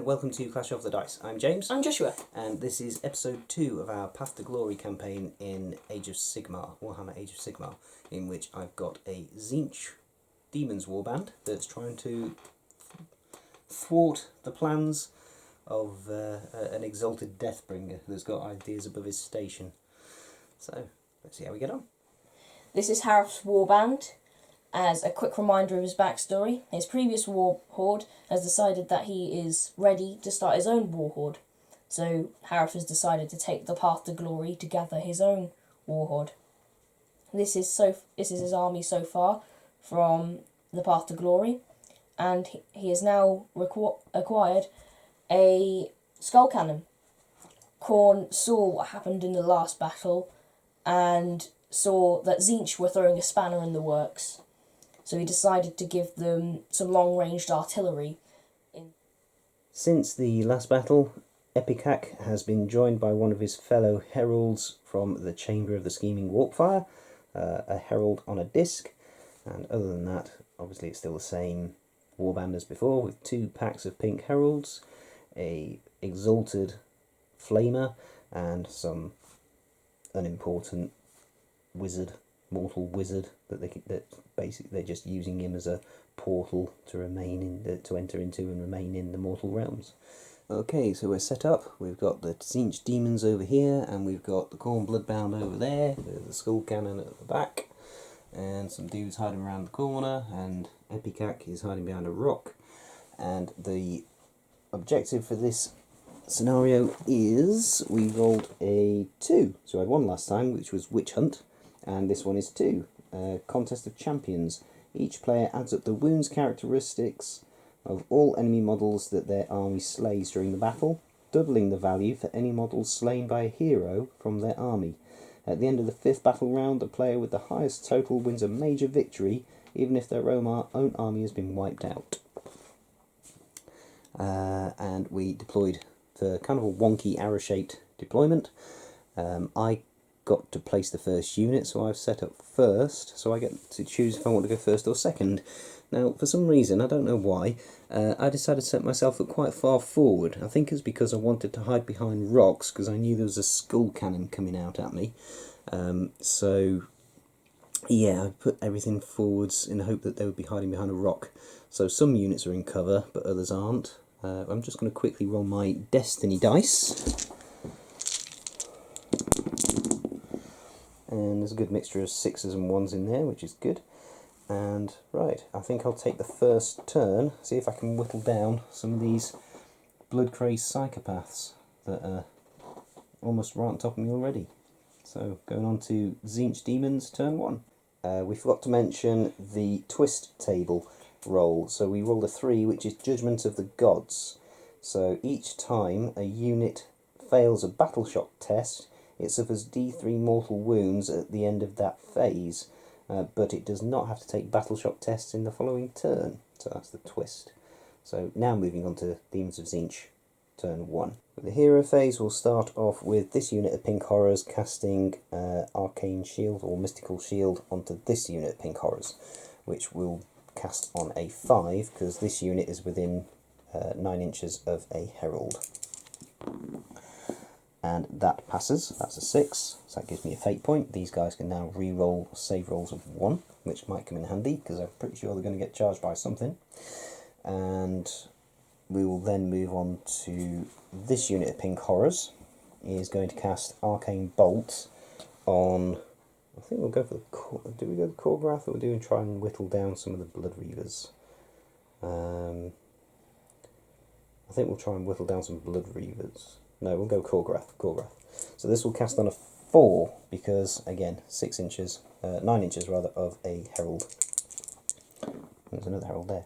welcome to Clash of the Dice. I'm James. I'm Joshua. And this is episode 2 of our Path to Glory campaign in Age of Sigmar, Warhammer Age of Sigmar, in which I've got a Tzeentch Demons Warband that's trying to thwart the plans of an exalted Deathbringer that's got ideas above his station. So, let's see how we get on. This is Harith's warband. As a quick reminder of his backstory, his previous war horde has decided that he is ready to start his own war horde. So Harith has decided to take the path to glory to gather his own war horde. This is his army so far from the path to glory, and he has now acquired a skull cannon. Khorne saw what happened in the last battle and saw that Tzeentch were throwing a spanner in the works. So he decided to give them some long-ranged artillery. Since the last battle, Epikak has been joined by one of his fellow heralds from the Chamber of the Scheming Warpfire, a herald on a disc, and other than that, obviously it's still the same warband as before, with 2 packs of pink heralds, a exalted flamer, and some unimportant mortal wizard that basically they're just using him as a portal to to enter into and remain in the mortal realms. Okay, so we're set up. We've got the Tzeentch demons over here, and we've got the Khorne bloodbound over there. There's the skull cannon at the back, and some dudes hiding around the corner, and Epikak is hiding behind a rock. And the objective for this scenario is we rolled a 2. So I had 1 last time, which was Witch Hunt. And this one is 2, Contest of Champions. Each player adds up the wounds characteristics of all enemy models that their army slays during the battle, doubling the value for any models slain by a hero from their army. At the end of the 5th battle round, the player with the highest total wins a major victory, even if their own army has been wiped out. And we deployed for kind of a wonky arrow-shaped deployment. I got to place the first unit, so I've set up first, so I get to choose if I want to go first or second. Now, for some reason, I don't know why, I decided to set myself up quite far forward. I think it's because I wanted to hide behind rocks, because I knew there was a skull cannon coming out at me. So, yeah, I put everything forwards in the hope that they would be hiding behind a rock. So some units are in cover, but others aren't. I'm just going to quickly roll my destiny dice. And there's a good mixture of 6s and 1s in there, which is good. And, right, I think I'll take the first turn, see if I can whittle down some of these blood-crazed psychopaths that are almost right on top of me already. So, going on to Tzeentch Demons, turn 1. We forgot to mention the twist table roll. So we rolled a 3, which is Judgment of the Gods. So each time a unit fails a battle shock test, it suffers D3 mortal wounds at the end of that phase, but it does not have to take battle shock tests in the following turn. So that's the twist. So now moving on to Demons of Tzeentch, turn 1. With the hero phase, we'll start off with this unit of pink horrors casting Arcane Shield or Mystical Shield onto this unit of pink horrors, which will cast on a 5 because this unit is within 9 inches of a herald. And that passes, that's a 6, so that gives me a fate point. These guys can now re-roll save rolls of 1, which might come in handy, because I'm pretty sure they're going to get charged by something. And we will then move on to this unit of pink horrors. Is going to cast Arcane Bolt on, I think we'll go for the, do we go the Korgrath, or we're doing try and whittle down some of the Blood Reavers? I think we'll try and whittle down some Blood Reavers. No, we'll go Korgrath. So this will cast on a 4, because, again, 9 inches rather, of a herald. There's another herald there.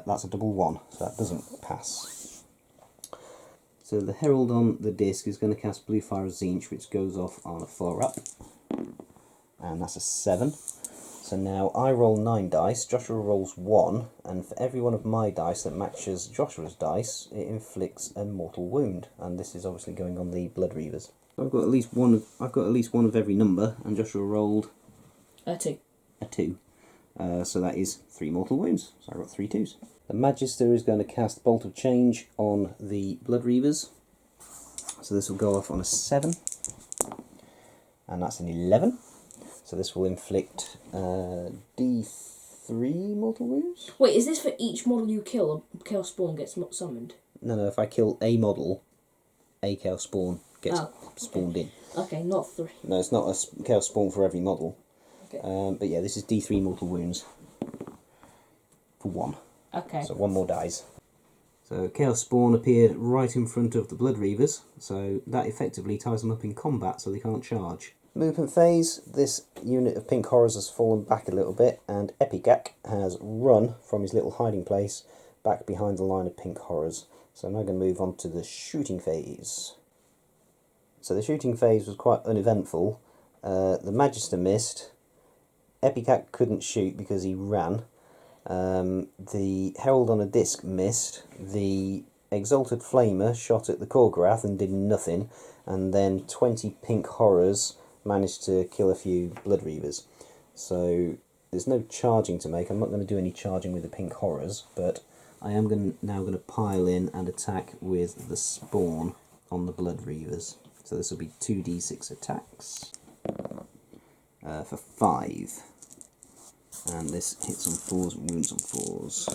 That's a double 1, so that doesn't pass. So the herald on the disc is going to cast Blue Fire of Tzeentch, which goes off on a 4-up. And that's a 7. So now I roll 9 dice, Joshua rolls 1, and for every one of my dice that matches Joshua's dice, it inflicts a mortal wound. And this is obviously going on the Blood Reavers. I've got at least one of every number, and Joshua rolled a 2. So that is 3 mortal wounds. So I got 3 2s. The Magister is going to cast Bolt of Change on the Blood Reavers. So this will go off on a 7. And that's an 11. So this will inflict D3 mortal wounds. Wait, is this for each model you kill, a Chaos Spawn gets summoned? No, if I kill a model, a Chaos Spawn gets spawned in. Okay, not 3. No, it's not a Chaos Spawn for every model. Okay. But yeah, this is D3 mortal wounds for 1. Okay. So 1 more dies. So Chaos Spawn appeared right in front of the Blood Reavers, so that effectively ties them up in combat so they can't charge. Movement phase, this unit of Pink Horrors has fallen back a little bit, and Epigak has run from his little hiding place back behind the line of Pink Horrors. So I'm now going to move on to the shooting phase. So the shooting phase was quite uneventful. The Magister missed, Epigak couldn't shoot because he ran. The Herald on a Disc missed, the Exalted Flamer shot at the Khorne and did nothing, and then 20 Pink Horrors managed to kill a few Blood Reavers. So there's no charging to make. I'm not going to do any charging with the Pink Horrors, but I am now going to pile in and attack with the Spawn on the Blood Reavers. So this will be 2d6 attacks for 5. And this hits on 4s and wounds on 4s.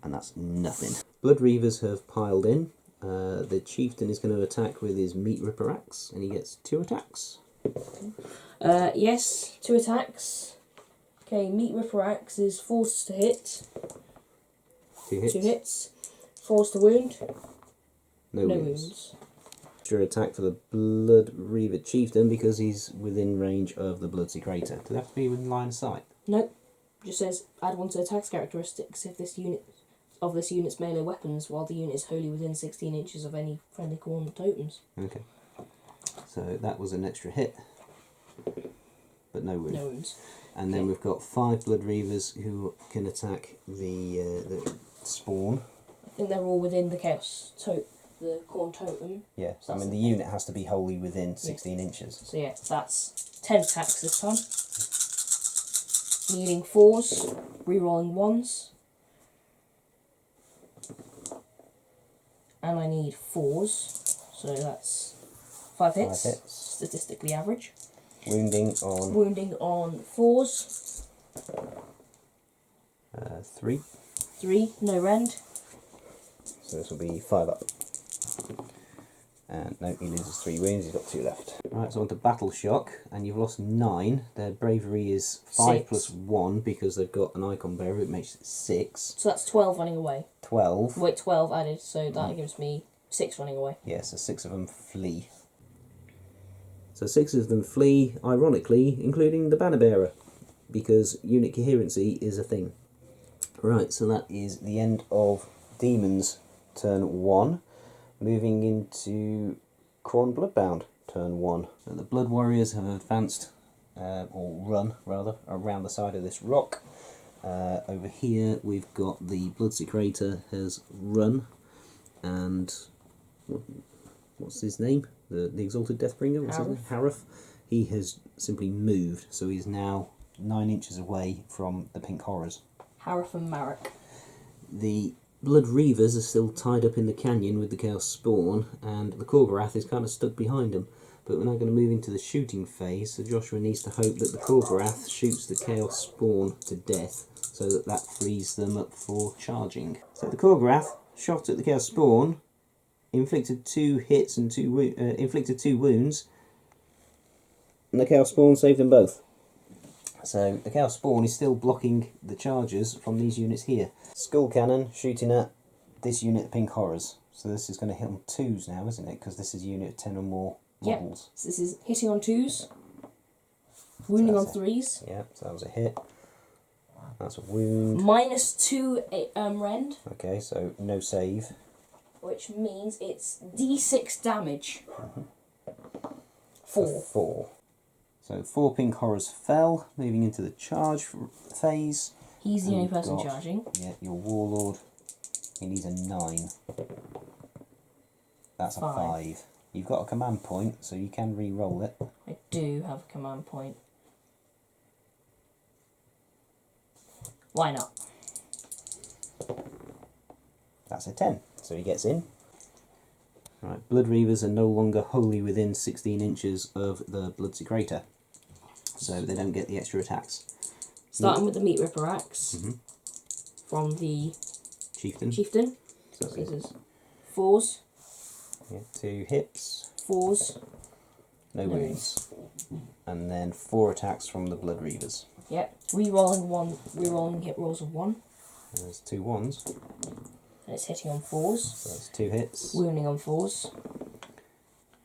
And that's nothing. Blood Reavers have piled in. The Chieftain is going to attack with his Meat Ripper Axe, and he gets 2 attacks. Yes, 2 attacks. Okay, Meat Ripper Axe is forced to hit. 2 hits. 2 hits. Forced to wound. No wounds. Extra attack for the Blood Reaver Chieftain because he's within range of the Blood Secretor. Do they have to be within line of sight? Nope. Just says add 1 to attacks characteristics if this unit's melee weapons while the unit is wholly within 16 inches of any friendly Khorne totems. Okay. So that was an extra hit, but no wounds. No wounds. And then we've got 5 Blood Reavers who can attack the Spawn. I think they're all within the the Khorne totem. Yeah, so I mean the unit has to be wholly within 16 inches. So yeah, that's 10 attacks this time. Needing 4s, rerolling 1s. And I need 4s, so that's 5 hits. 5 hits. Statistically average. Wounding on 4s. 3. 3, no rend. So this will be 5 up. And no, he loses 3 wounds, he's got 2 left. Right, so on to Battle Shock, and you've lost 9. Their bravery is 5 6. plus 1 because they've got an icon bearer, it makes it 6. So that's 12 running away. 12. Wait, 12 added, so that gives me 6 running away. Yeah, so 6 of them flee. So 6 of them flee, ironically, including the banner bearer, because unit coherency is a thing. Right, so that is the end of Demons turn 1. Moving into Khorne Bloodbound turn 1. So the Blood Warriors have advanced, or run rather, around the side of this rock. Over here we've got the Blood Secretor has run, and what's his name? The Exalted Deathbringer? What's his name? Harif. He has simply moved, so he's now 9 inches away from the Pink Horrors. Harif and Marek. The Blood Reavers are still tied up in the canyon with the Chaos Spawn, and the Khorne is kind of stuck behind them. But we're now going to move into the shooting phase, so Joshua needs to hope that the Khorne shoots the Chaos Spawn to death, so that frees them up for charging. So the Khorne shot at the Chaos Spawn, inflicted 2 hits and inflicted 2 wounds, and the Chaos Spawn saved them both. So the Chaos Spawn is still blocking the charges from these units here. Skull Cannon shooting at this unit of Pink Horrors. So this is going to hit on 2s now, isn't it? Because this is a unit of 10 or more models. Yep. So this is hitting on 2s, wounding on 3s. Yeah, so that was a hit. That's a wound. Minus 2 rend. Okay, so no save. Which means it's D6 damage. 4. 4. So 4 Pink Horrors fell, moving into the charge phase. He's the only person charging. Yeah, your Warlord, he needs a 9. That's a 5. You've got a command point, so you can re-roll it. I do have a command point. Why not? That's a 10, so he gets in. Right, Blood Reavers are no longer wholly within 16 inches of the Blood Secretor, so they don't get the extra attacks. Starting with the Meat Ripper Axe from the Chieftain. So this is 4s. Yeah, 2 hits. 4s. No wounds. And then 4 attacks from the Blood Reavers. Yep. Rerolling hit rolls of 1. There's 2 1s. And it's hitting on 4s. So that's 2 hits. Wounding on 4s.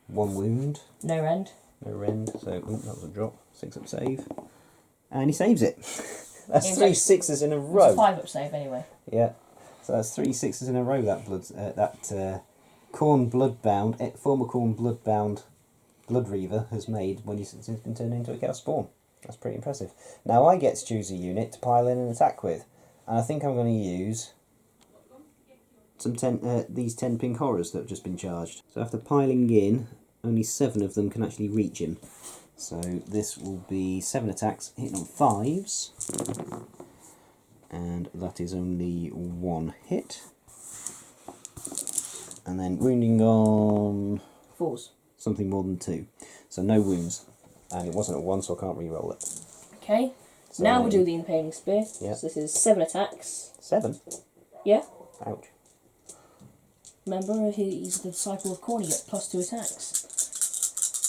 1 wound. No rend. No rend. So that was a drop. 6 up save. And he saves it. That's 3 6s in a row. It's a 5 up save anyway. Yeah. So that's 3 6s in a row that Khorne Bloodbound, former Khorne Bloodbound Blood Reaver has made when he's been turned into a Chaos Spawn. That's pretty impressive. Now I get to choose a unit to pile in and attack with. And I think I'm going to use these 10 pink horrors that have just been charged. So after piling in, only 7 of them can actually reach him. So this will be 7 attacks, hitting on 5s. And that is only 1 hit. And then wounding on 4s. something more than 2. So no wounds. And it wasn't a 1, so I can't re-roll it. Okay. So now we'll do the Impaling Spear. Yeah. So this is 7 attacks. 7? Yeah. Ouch. Remember, he's the disciple of Khorne, you get +2 attacks.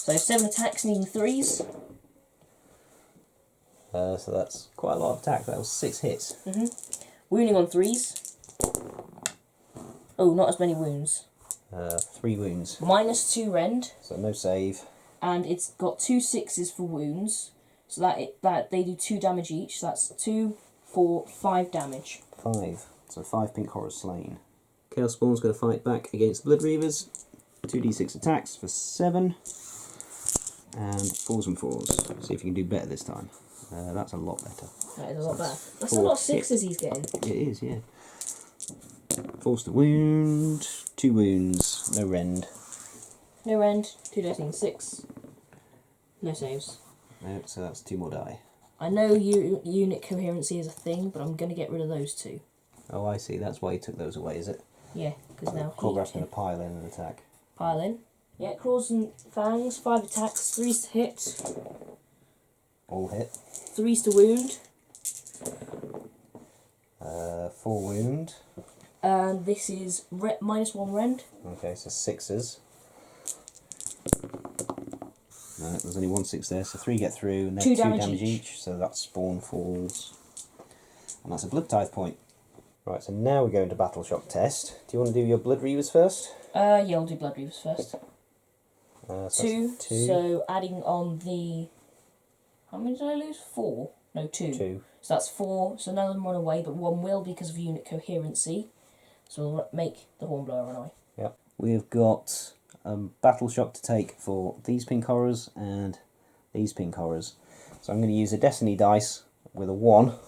So 7 attacks needing 3s. So that's quite a lot of attack. That was 6 hits. Wounding on 3s. Oh, not as many wounds. 3 wounds. -2 rend. So no save. And it's got 2 6s for wounds. So that they do 2 damage each. So that's 2, 4, 5 damage. 5. So 5 pink horrors slain. Chaos Spawn's going to fight back against Blood Reavers. 2d6 attacks for 7. And 4s and 4s. See if you can do better this time. That's a lot better. That is a lot better. That's a lot of 6s he's getting. It is, yeah. Force to wound. 2 wounds. No rend. No rend. 2 dating 6. No saves. No, so that's 2 more die. I know unit coherency is a thing, but I'm going to get rid of those 2. Oh, I see. That's why you took those away, is it? Yeah, because now Khorne's going to pile in and attack. pile in. Yeah, claws and fangs, 5 attacks, 3s to hit, All hit. 3s to wound. 4 wound. And this is -1 rend. Okay, so 6s. No, there's only 1 6 there, so 3 get through, and then 2 damage each. So that spawn falls. And that's a blood tithe point. Right, so now we go into Battle Shock test. Do you want to do your Blood Reavers first? Yeah, I'll do Blood Reavers first. So 2, 2. so adding on the... How many did I lose? 4? No, 2. 2. So that's 4, so none of them run away, but 1 will because of unit coherency. So we'll make the Hornblower run away. Yep. We've got Battle Shock to take for these pink horrors and these pink horrors. So I'm going to use a Destiny dice with a 1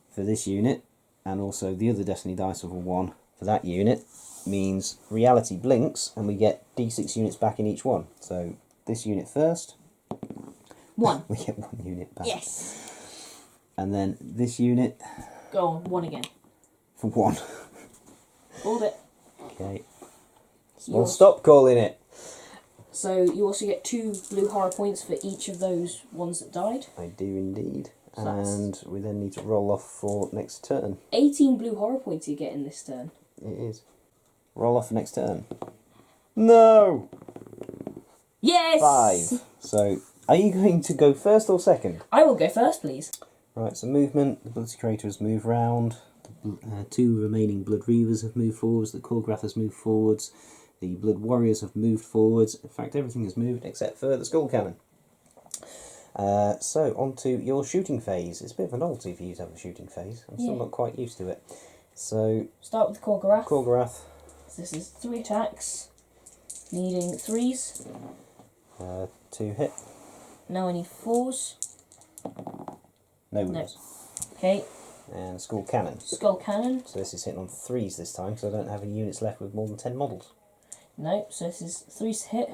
for this unit, and also the other Destiny dice with a 1 for that unit. Means reality blinks and we get d6 units back in each one. So this unit first. 1. We get 1 unit back. Yes. And then this unit Go on, 1 again. for 1. Hold it. Okay. Well, stop calling it. So you also get 2 blue horror points for each of those ones that died. I do indeed. So and we then need to roll off for next turn. 18 blue horror points you get in this turn. It is. Roll off for next turn. No! Yes! 5. So, are you going to go first or second? I will go first, please. Right, so movement. The Blood Secretor has moved round. 2 remaining Blood Reavers have moved forwards. The Khorgrath has moved forwards. The Blood Warriors have moved forwards. In fact, everything has moved except for the Skull Cannon. So, on to your shooting phase. It's a bit of a novelty for you to have a shooting phase. I'm still not quite used to it. So, start with the Khorgrath. Khorgrath. This is 3 attacks, needing 3s. 2 hit. Now I need 4s. No wounds. Okay. And Skull Cannon. Skull Cannon. So this is hitting on 3s this time, so I don't have any units left with more than 10 models. No, so this is 3s to hit.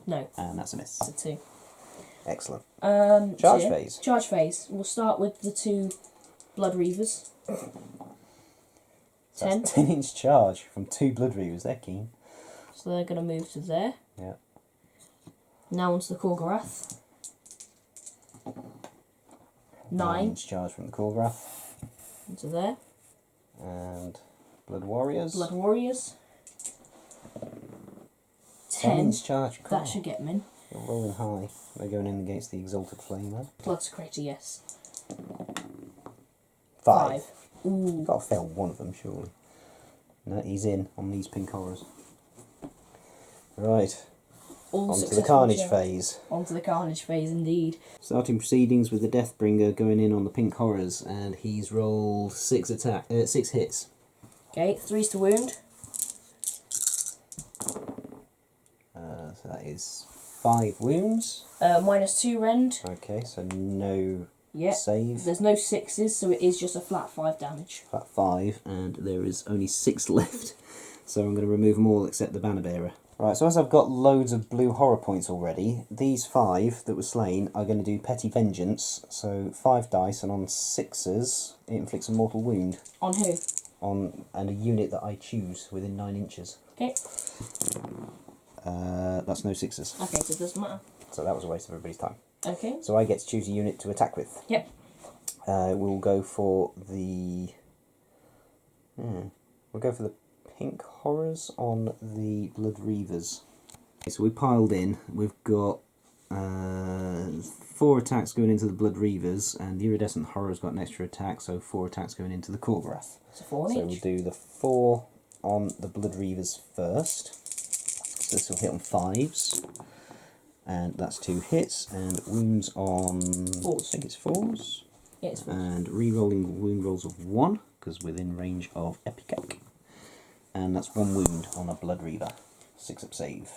No. And that's a miss. It's a 2. Excellent. Charge phase. Charge phase. We'll start with the 2 Blood Reavers. So that's 10-inch charge from 2 Blood Reavers. They're keen. So they're going to move to there. Yeah. Now onto the Khorgorath. 9-inch charge from the Khorgorath. Into there. And Blood Warriors. Blood Warriors. 10. 10-inch charge. That should get them in. They're rolling high. They're going in against the Exalted Flamer. Blood Secretor, yes. 5. Ooh. Got to fail one of them, surely. No, he's in on these pink horrors. Right. All Onto the Carnage check. phase. Onto the Carnage phase, indeed. Starting proceedings with the Deathbringer going in on the pink horrors, and he's rolled 6 hits. Okay, 3's to wound. So that is 5 wounds. -2 rend. Okay, so no Yep. save. There's no 6s, so it is just a flat 5 damage. Flat 5, and there is only 6 left. So I'm going to remove them all except the Banner Bearer. Right, so as I've got loads of blue horror points already, these 5 that were slain are going to do Petty Vengeance. So 5 dice, and on 6s, it inflicts a mortal wound. On who? On a unit that I choose within 9 inches. Okay. That's no 6s. Okay, so it doesn't matter. So that was a waste of everybody's time. Okay. So I get to choose a unit to attack with. Yep. We'll go for the... We'll go for the pink horrors on the Blood Reavers. Okay, so we piled in. We've got 4 attacks going into the Blood Reavers, and the Iridescent Horror's got an extra attack, so 4 attacks going into the Khorgorath. So 4 So on we'll each. do the 4 on the Blood Reavers first. So this will hit on 5s. And that's 2 hits, and wounds on... 4s. I think it's 4s. Yeah, it's 4. And re-rolling wound rolls of 1, because within range of Epicac. And that's 1 wound on a Blood Reaver. 6 up save.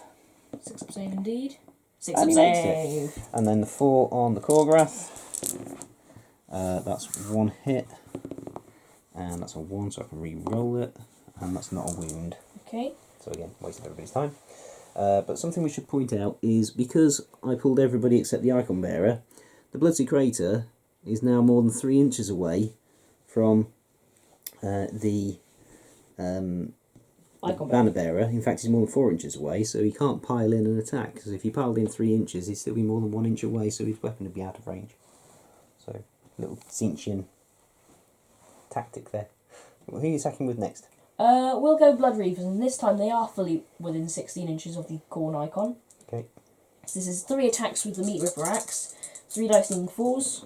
6 up save indeed. 6 And up he makes save. it. And then the 4 on the Khorgorath. That's 1 hit. And that's a 1, so I can re-roll it. And that's not a wound. Okay. So again, waste of everybody's time. But something we should point out is, because I pulled everybody except the Icon Bearer, the Bloodsea Crater is now more than 3 inches away from the Icon Banner Bearer. In fact, he's more than 4 inches away, so he can't pile in an attack, because if he piled in 3 inches, he'd still be more than 1 inch away, so his weapon would be out of range. So, little Tzeentchian tactic there. Who are you attacking with next? We'll go Blood Reavers, and this time they are fully within 16 inches of the Khorne icon. Okay. So this is 3 attacks with the Meat Ripper Axe, 3 dice needing 4s,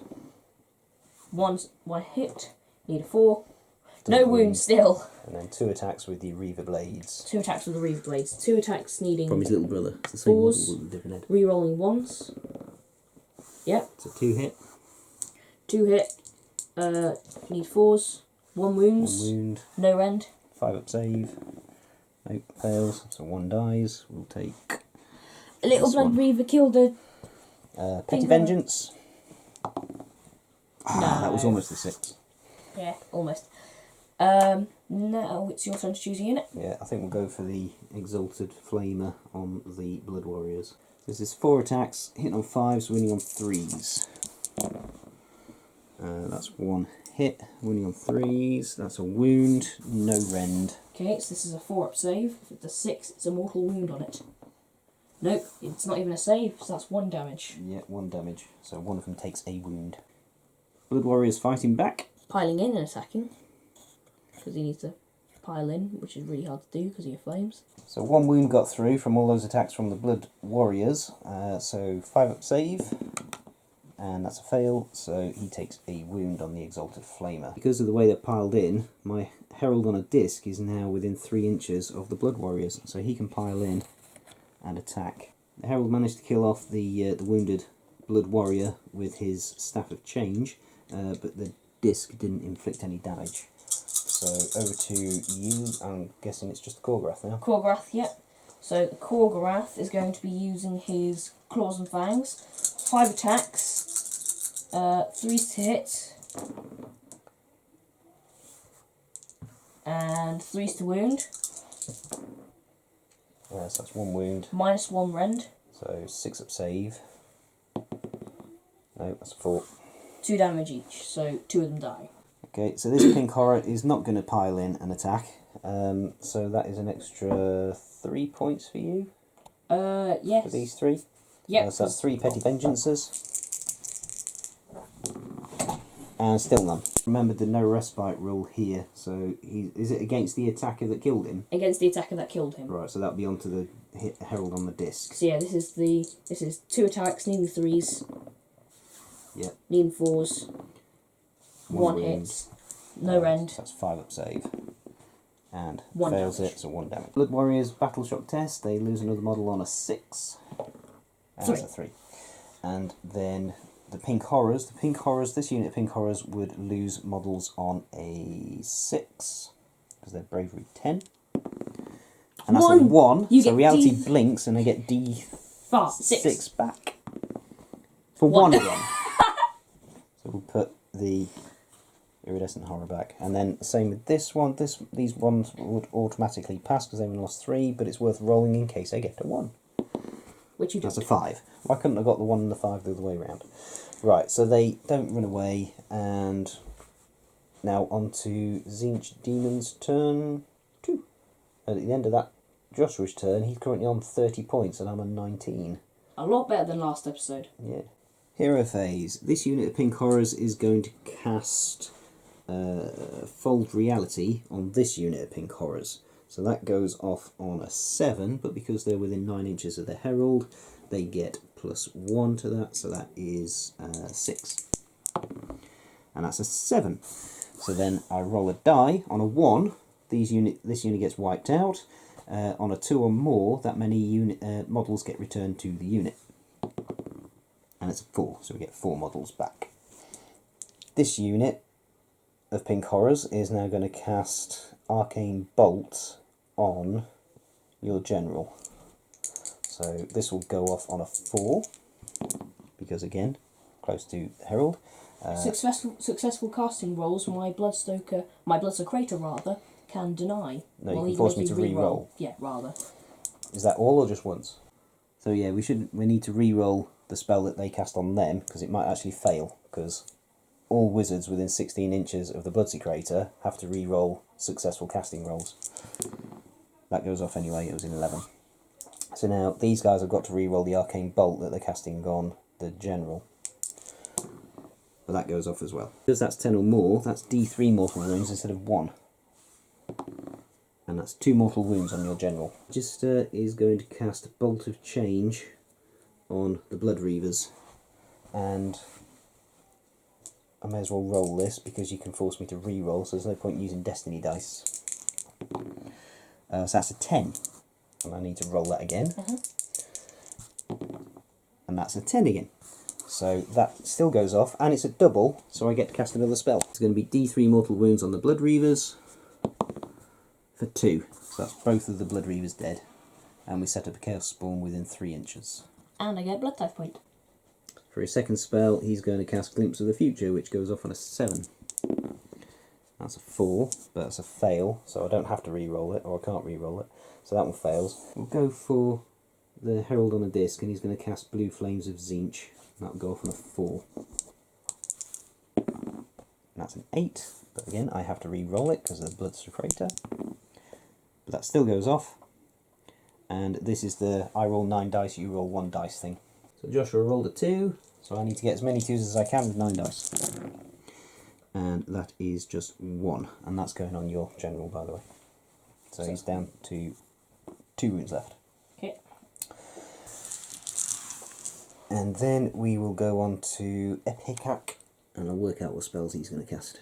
1 hit, need a 4, no wounds still. And then 2 attacks with the Reaver Blades. 2 attacks with the Reaver Blades, 2 attacks needing From his little brother. It's the same 4s, model with a different head. re-rolling 1s. Yep, So 2 hit, 2 hit, need 4s, 1 wounds, 1 wound, no rend. 5 up save. Nope, fails, so 1 dies. We'll take A little This Blood one. Reaver killed a... Petty Pink Vengeance. No. That was almost a 6. Yeah, almost. Now it's your turn to choose a unit. Yeah, I think we'll go for the Exalted Flamer on the Blood Warriors. This is 4 attacks, hitting on 5s, winning on 3s. That's 1 hit, winning on 3s. That's a wound, no rend. Okay, so this is a 4 up save. If it's a 6, it's a mortal wound on it. Nope, it's not even a save, so that's 1 damage. Yeah, 1 damage. So one of them takes a wound. Blood Warriors fighting back. Piling in and attacking. Because he needs to pile in, which is really hard to do because of your flames. So 1 wound got through from all those attacks from the Blood Warriors. So 5 up save. And that's a fail, so he takes a wound on the Exalted Flamer. Because of the way they're piled in, my Herald on a disc is now within 3 inches of the Blood Warriors, so he can pile in and attack. The Herald managed to kill off the wounded Blood Warrior with his Staff of Change, but the disc didn't inflict any damage. So over to you. I'm guessing it's just the Khorgorath now. Khorgorath, yep. So the Khorgorath is going to be using his Claws and Fangs. 5 attacks, 3s to hit, and 3s to wound. So that's 1 wound. -1 rend. So 6 up save. No, that's 4. 2 damage each, so 2 of them die. Okay, so this pink horror is not going to pile in an attack, so that is an extra 3 points for you. Yes. For these 3. Yep. So that's 3 petty vengeances. And still none. Remember the no respite rule here, so is it against the attacker that killed him? Against the attacker that killed him. Right, so that'll be onto the herald on the disc. So yeah, this is 2 attacks, needing 3s. Yep. Needing 4s. 1 hit. No rend. So that's 5 up save. And 1 fails damage. it, so 1 damage. Blood Warriors Battle Shock test, they lose another model on a 6. And 3. that's a 3. And then the Pink Horrors, this unit of Pink Horrors would lose models on a 6, because they're Bravery 10. And that's a 1, so reality blinks and I get D6 back. For 1 again. So we'll put the Iridescent Horror back. And then same with this one, these ones would automatically pass because they only lost 3, but it's worth rolling in case I get a 1. Which you do. That's a 5. Why couldn't I have got the 1 and the 5 the other way around? Right, so they don't run away, and now on to Tzeentch Demon's turn 2. And at the end of that Joshua's turn, he's currently on 30 points and I'm on 19. A lot better than last episode. Yeah. Hero phase. This unit of Pink Horrors is going to cast Fold Reality on this unit of Pink Horrors. So that goes off on a 7, but because they're within 9 inches of the Herald, they get +1 to that, so that is 6. And that's a 7. So then I roll a die. On a 1, this unit gets wiped out. On a 2 or more, that many models get returned to the unit. And it's a 4, so we get 4 models back. This unit of Pink Horrors is now going to cast Arcane Bolt on your general. So this will go off on a 4, because again, close to Herald. Successful casting rolls, my Bloodsecrator rather, can deny. No, you can force me to re-roll. Yeah, rather. Is that all or just once? So yeah, we need to re-roll the spell that they cast on them, because it might actually fail, because all wizards within 16 inches of the Bloodsecrator have to re-roll successful casting rolls. That goes off anyway, it was in 11. So now these guys have got to re-roll the Arcane Bolt that they're casting on the general. But that goes off as well. Because that's 10 or more, that's D3 mortal wounds instead of 1. And that's 2 mortal wounds on your general. Magister is going to cast Bolt of Change on the Blood Reavers. And I may as well roll this because you can force me to re-roll, so there's no point using Destiny dice. So that's a 10. And I need to roll that again. And that's a 10 again. So that still goes off, and it's a double, so I get to cast another spell. It's going to be D3 mortal wounds on the Blood Reavers for 2. So that's both of the Blood Reavers dead. And we set up a Chaos Spawn within 3 inches. And I get a Blood Type point. For his second spell, he's going to cast Glimpse of the Future, which goes off on a 7. That's a 4, but that's a fail, so I don't have to re-roll it, or I can't re-roll it. So that one fails. We'll go for the Herald on a disc, and he's going to cast Blue Flames of Tzeentch. That'll go off on a 4. And that's an 8, but again, I have to re-roll it because of the Bloodsecrator. But that still goes off. And this is the I roll 9 dice, you roll 1 dice thing. So Joshua rolled a 2, so I need to get as many 2s as I can with 9 dice. And that is just 1, and that's going on your general, by the way. So he's down to 2 wounds left. Okay. And then we will go on to Epicac, and I'll work out what spells he's going to cast.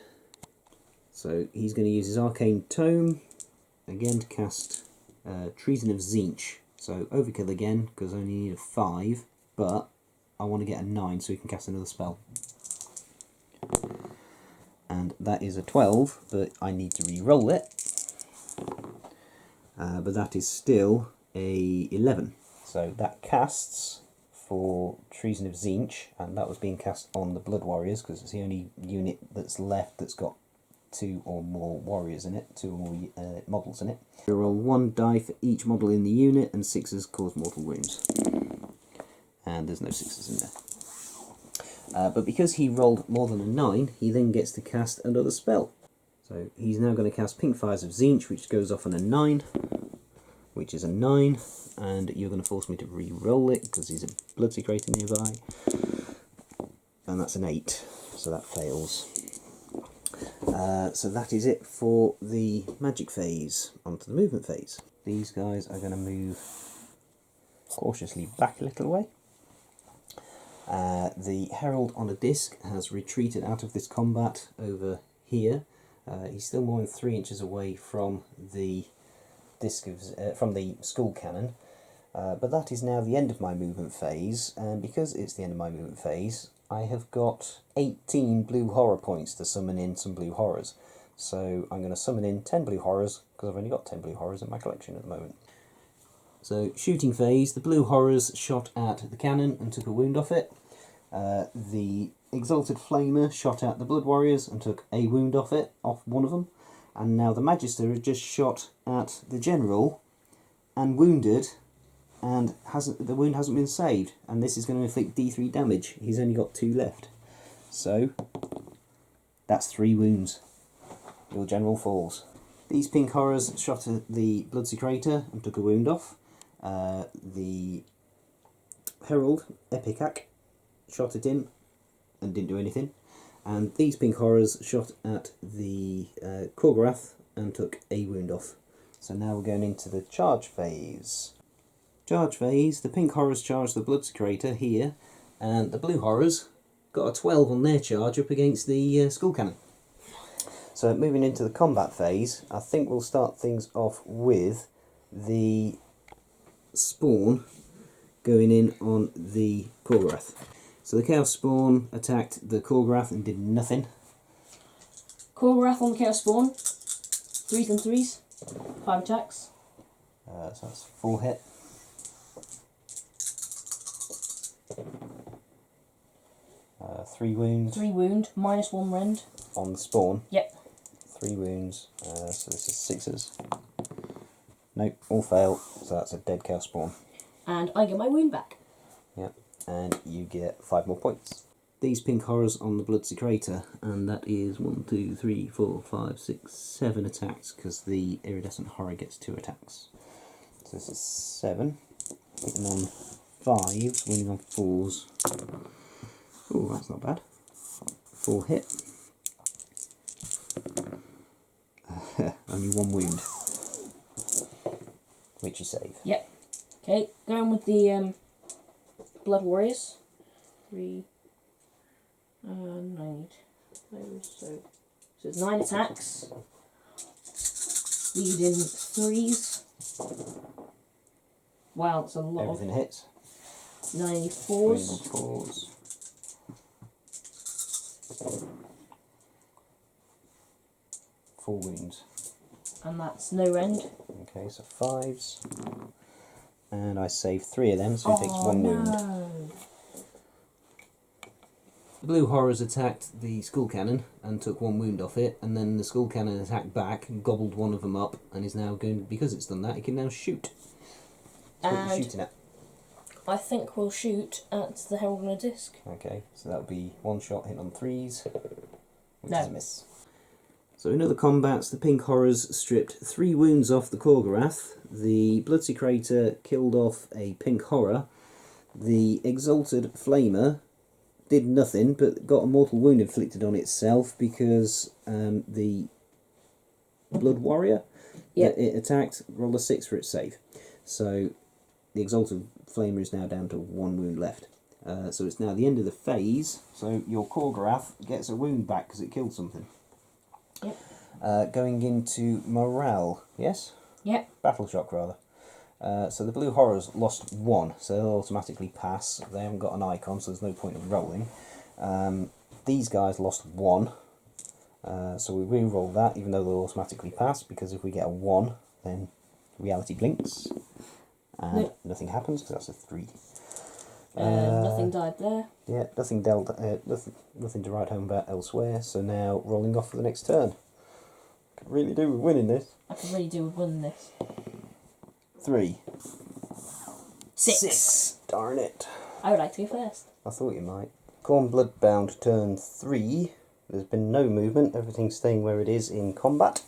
So he's going to use his Arcane Tome, again to cast Treason of Tzeentch. So overkill again, because I only need a 5, but I want to get a 9 so he can cast another spell. And that is a 12, but I need to re-roll it. But that is still a 11. So that casts for Treason of Tzeentch, and that was being cast on the Blood Warriors, because it's the only unit that's left that's got 2 or more warriors in it, 2 or more models in it. You roll 1 die for each model in the unit, and 6s cause mortal wounds. And there's no 6s in there. But because he rolled more than a 9, he then gets to cast another spell. So he's now going to cast Pink Fires of Tzeentch, which goes off on a 9, which is a 9, and you're going to force me to re-roll it because he's a Bloodsecrator nearby. And that's an 8, so that fails. So that is it for the magic phase. Onto the movement phase. These guys are going to move cautiously back a little way. The Herald on a disc has retreated out of this combat over here. He's still more than 3 inches away from the disc of, from the skull cannon. But that is now the end of my movement phase, and because it's the end of my movement phase, I have got 18 blue horror points to summon in some blue horrors. So I'm going to summon in 10 blue horrors, because I've only got 10 blue horrors in my collection at the moment. So, shooting phase, the blue horrors shot at the cannon and took a wound off it. The Exalted Flamer shot at the Blood Warriors and took a wound off it, off one of them. And now the Magister has just shot at the General and wounded, and the wound hasn't been saved, and this is going to inflict D3 damage. He's only got 2 left. So, that's 3 wounds. Your General falls. These pink horrors shot at the Bloodsecrator and took a wound off. The Herald, Epikak, shot at him and didn't do anything. And these pink horrors shot at the Korgorath and took a wound off. So now we're going into the charge phase. Charge phase, the pink horrors charge the Bloodsecrator here, and the blue horrors got a 12 on their charge up against the skull cannon. So moving into the combat phase, I think we'll start things off with the Spawn going in on the Korgorath. So the Chaos Spawn attacked the Korgorath and did nothing. Korgorath on the Chaos Spawn. 3s and 3s. 5 attacks. So that's full hit. Three wounds. 3 wound, -1 rend. On the Spawn. Yep. 3 wounds, so this is 6s. Nope, all fail, so that's a dead Chaos Spawn. And I get my wound back. Yep, and you get 5 more points. These pink horrors on the Bloodsecrator, and that is 1, 2, 3, 4, 5, 6, 7 attacks, because the Iridescent Horror gets 2 attacks. So this is 7, hitting on 5s, winning on 4s. Oh, that's not bad. 4 hit. Only 1 wound, which you save. Yep. Okay, going with the Blood Warriors. 3, 9, so it's 9 attacks. Lead in 3s. Wow, that's a lot. Everything hits. 9 4s. 4s. 4s. 4 wounds. And that's no rend. Okay, so 5s. And I save 3 of them, so he takes 1 wound. The blue horrors attacked the skull cannon and took 1 wound off it, and then the skull cannon attacked back and gobbled one of them up, and is now going, because it's done that, it can now shoot. That's what you're shooting at. I think we'll shoot at the Herald on a disc. Okay, so that would be 1 shot hit on 3s, which No. is a miss. So in other combats, the pink horrors stripped 3 wounds off the Korgorath, the Bloodsecrator killed off a pink horror, the Exalted Flamer did nothing but got a mortal wound inflicted on itself because the Blood Warrior that it attacked rolled a 6 for its save. So the Exalted Flamer is now down to 1 wound left. So it's now the end of the phase, so your Korgorath gets a wound back because it killed something. Yep. Going into morale, yes? Yep. Battle shock, rather. So the blue horrors lost 1, so they'll automatically pass. They haven't got an icon, so there's no point of rolling. These guys lost 1, so we re-roll that, even though they'll automatically pass, because if we get a 1, then reality blinks, and nothing happens, because that's a 3. Nothing died there. Yeah, nothing to write home about elsewhere, so now rolling off for the next turn. Could really do with winning this. I could really do with winning this. 3. 6. Darn it. I would like to go first. I thought you might. Khorne Bloodbound turn 3. There's been no movement, everything's staying where it is in combat.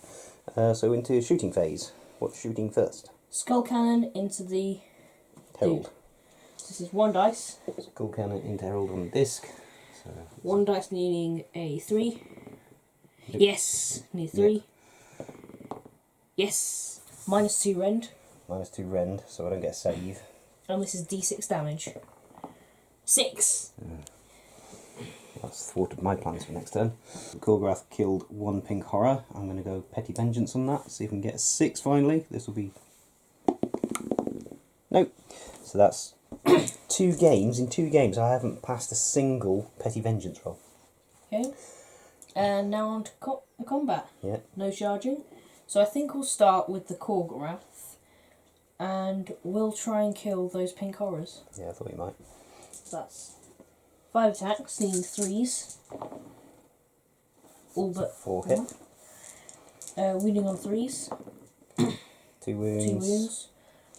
So into shooting phase. What's shooting first? Skull Cannon into the Herald. dude. This is 1 dice. Skull Cannon into Herald on the disc. So 1 dice needing a 3. Yes, need 3. Yes, -2 rend. -2 rend, so I don't get a save. And this is d6 damage. 6. That's thwarted my plans for next turn. Khorgrath killed 1 pink horror. I'm going to go Petty Vengeance on that, see if we can get a 6 finally. This will be... Nope. So that's 2 games. In 2 games I haven't passed a single Petty Vengeance roll. Okay. And now on to combat. Yeah. No charging. So I think we'll start with the Khorgrath. And we'll try and kill those pink horrors. Yeah, I thought you might. So that's 5 attacks, needing 3s. All but 4 hit. wounding on 3s. 2 wounds.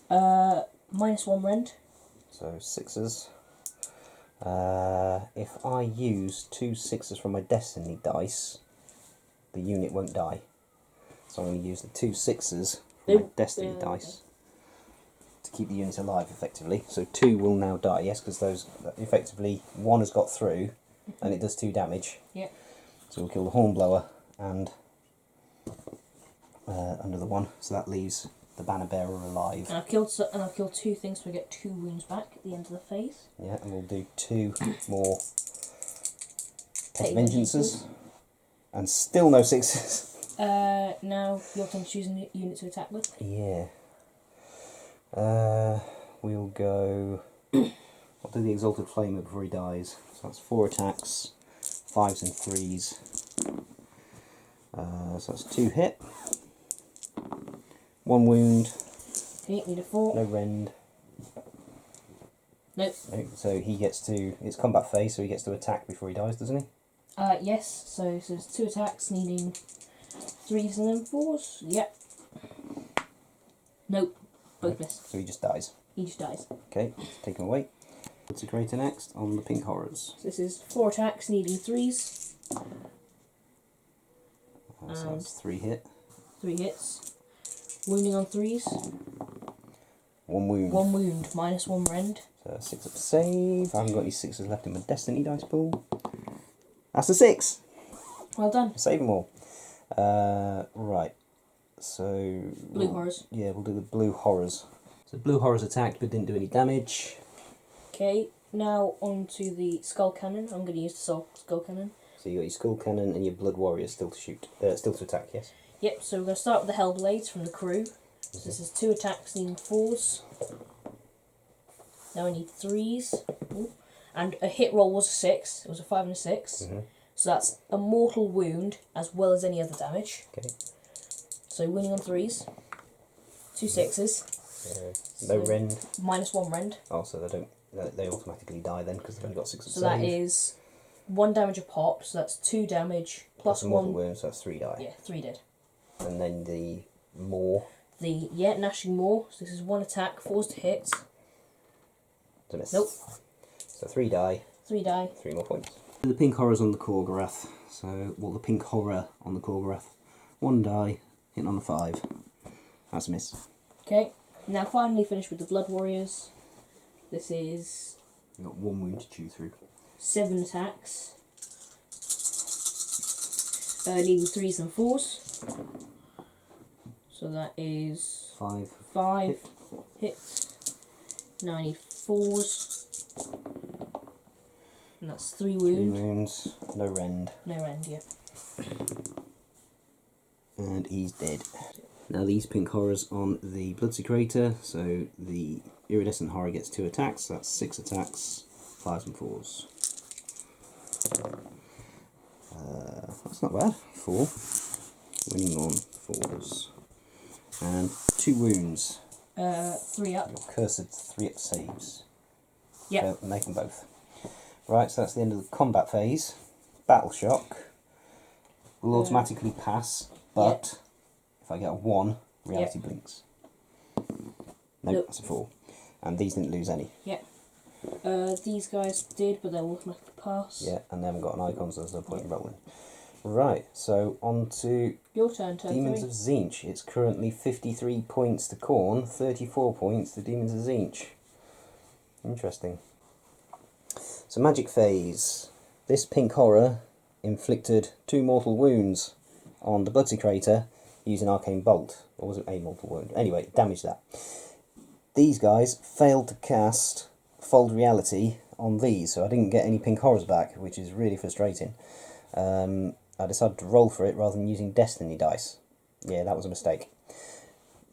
2 wounds. -1 rend. So 6s. If I use 2 6s from my Destiny dice, the unit won't die. So I'm going to use the 2 6s from my Destiny dice to keep the unit alive effectively. So 2 will now die, yes, because those effectively 1 has got through and it does 2 damage. Yep. So we'll kill the Hornblower and another one. So that leaves the Banner Bearer alive. And I've killed 2 things, so I get 2 wounds back at the end of the phase. Yeah, and we'll do 2 more Petty Vengeances. And still no 6s. Now your turn to choose a unit to attack with. Yeah. We'll go... I'll do the Exalted Flamer before he dies. So that's 4 attacks, 5s and 3s. So that's 2 hit. 1 wound. Okay, need a 4. No rend. Nope. No, so he gets to... It's combat phase, so he gets to attack before he dies, doesn't he? Yes, so it's 2 attacks, needing 3s and then 4s. Yep. Nope. Both miss. So he just dies. He just dies. Okay, take him away. What's a greater next on the pink horrors? So this is 4 attacks, needing 3s. So that's 3 hit. 3 hits. Wounding on 3s. 1 wound. 1 wound, -1 rend. So 6 up save. I haven't got any 6s left in my Destiny dice pool. That's a 6! Well done. Save them all. Right. So... Blue horrors. Yeah, we'll do the blue horrors. So blue horrors attacked but didn't do any damage. Okay, now on to the Skull Cannon. I'm going to use the Skull Cannon. So you got your Skull Cannon and your Blood Warrior still to shoot. Still to attack, yes? Yep, so we're going to start with the Hellblades from the crew. So this is 2 attacks, needing 4s. Now I need 3s. Ooh. And a hit roll was a 6. It was a 5 and a 6. So that's a mortal wound as well as any other damage. Okay. So wounding on 3s. 2 6s. No rend. -1 rend. Oh, so they automatically die then because they've only got 6 of So that is 1 damage a pop. So that's 2 damage plus a mortal 1. wound, so that's 3 die. Yeah, 3 dead. And then the more. The Gnashing Maw. So this is 1 attack, 4s to hit. To miss. Nope. So 3 die. 3 die. 3 more points. The pink horrors on the Khorgrath. So, well, the pink horror on the Khorgrath. 1 die, hitting on the 5. That's a miss. Okay. Now finally finished with the Blood Warriors. This is You've got 1 wound to chew through. 7 attacks. Needing 3s and 4s. So that is 5 hits. Now I need 4s. And that's 3 3 wounds. wounds, no rend, No rend, yeah. and he's dead. Now these pink horrors on the Bloodsecrator, so the Iridescent Horror gets 2 attacks, so that's 6 attacks, 5s and 4s. That's not bad, 4. Winning on 4s. And 2 wounds. 3 up. Your cursed 3 up saves. Yeah. Make them both. Right, so that's the end of the combat phase. Battle Shock will automatically pass, but if I get a 1, reality blinks. Nope, that's a 4. And these didn't lose any. Yep. These guys did, but they'll automatically pass. Yeah, and they haven't got an icon, so there's no point in rolling. Right, so on to Your turn, turn Demons 3. of Tzeentch. It's currently 53 points to Khorne, 34 points to Demons of Tzeentch. Interesting. So magic phase. This pink horror inflicted 2 mortal wounds on the Bloodsecrator using Arcane Bolt. Or was it a mortal wound? Anyway, damaged that. These guys failed to cast Fold Reality on these, so I didn't get any pink horrors back, which is really frustrating. I decided to roll for it rather than using Destiny dice. Yeah, that was a mistake.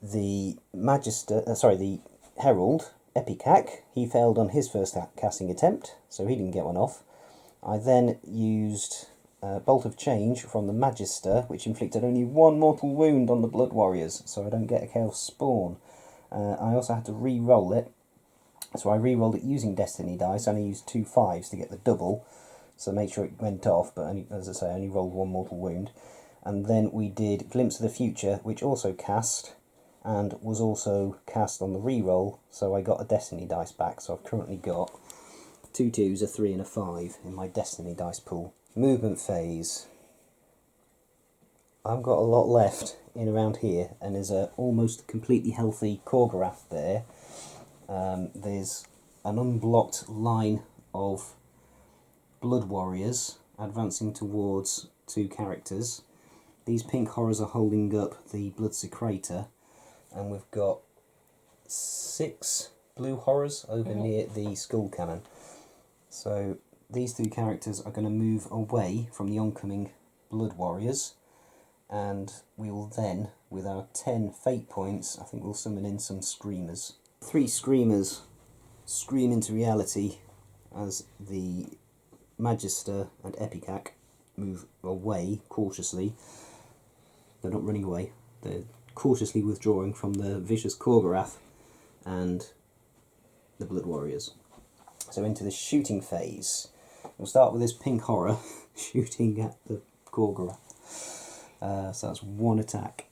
The the Herald, Epicac, he failed on his first casting attempt, so he didn't get one off. I then used Bolt of Change from the Magister, which inflicted only 1 mortal wound on the Blood Warriors, so I don't get a Chaos Spawn. I also had to re-roll it, so I re-rolled it using Destiny dice, and I used 2 5s to get the double, so make sure it went off, but only, as I say, I only rolled 1 mortal wound. And then we did Glimpse of the Future, which also cast, and was also cast on the re-roll, so I got a Destiny dice back, so I've currently got 2 2s, a 3 and a 5 in my Destiny dice pool. Movement phase. I've got a lot left in around here, and there's a almost completely healthy Korgorath there. There's an unblocked line of Blood Warriors advancing towards 2 characters. These pink horrors are holding up the Bloodsecrator, and we've got 6 blue horrors over near the Skull Cannon. So these 2 characters are going to move away from the oncoming Blood Warriors, and we will then, with our 10 fate points, I think we'll summon in some Screamers. 3 Screamers scream into reality as the Magister and Epicac move away cautiously. They're not running away, they're cautiously withdrawing from the vicious Korgorath and the Blood Warriors. So into the shooting phase. We'll start with this pink horror shooting at the Korgorath. So that's 1 attack,